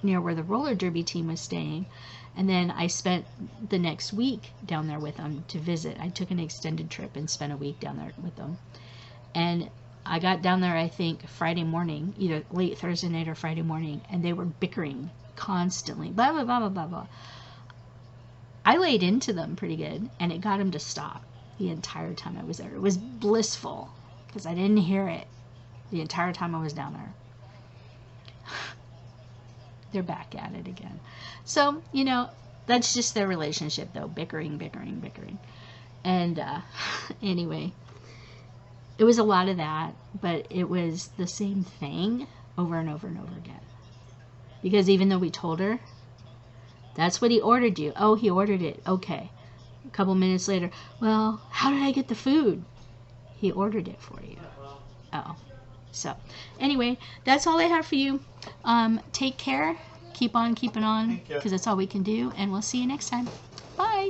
[SPEAKER 1] near where the roller derby team was staying. And then I spent the next week down there with them to visit. I took an extended trip and spent a week down there with them. And I got down there, I think, Friday morning, either late Thursday night or Friday morning, and they were bickering constantly. Blah, blah, blah, blah, blah, blah. I laid into them pretty good, and it got them to stop the entire time I was there. It was blissful, because I didn't hear it the entire time I was down there. They're back at it again. So, you know, that's just their relationship, though. Bickering, bickering, bickering. And anyway, it was a lot of that, but it was the same thing over and over and over again. Because even though we told her, that's what he ordered you. Oh, he ordered it. Okay. A couple minutes later, well, how did I get the food? He ordered it for you. Oh. So, anyway, that's all I have for you. Take care. Keep on keeping on, because that's all we can do. And we'll see you next time. Bye.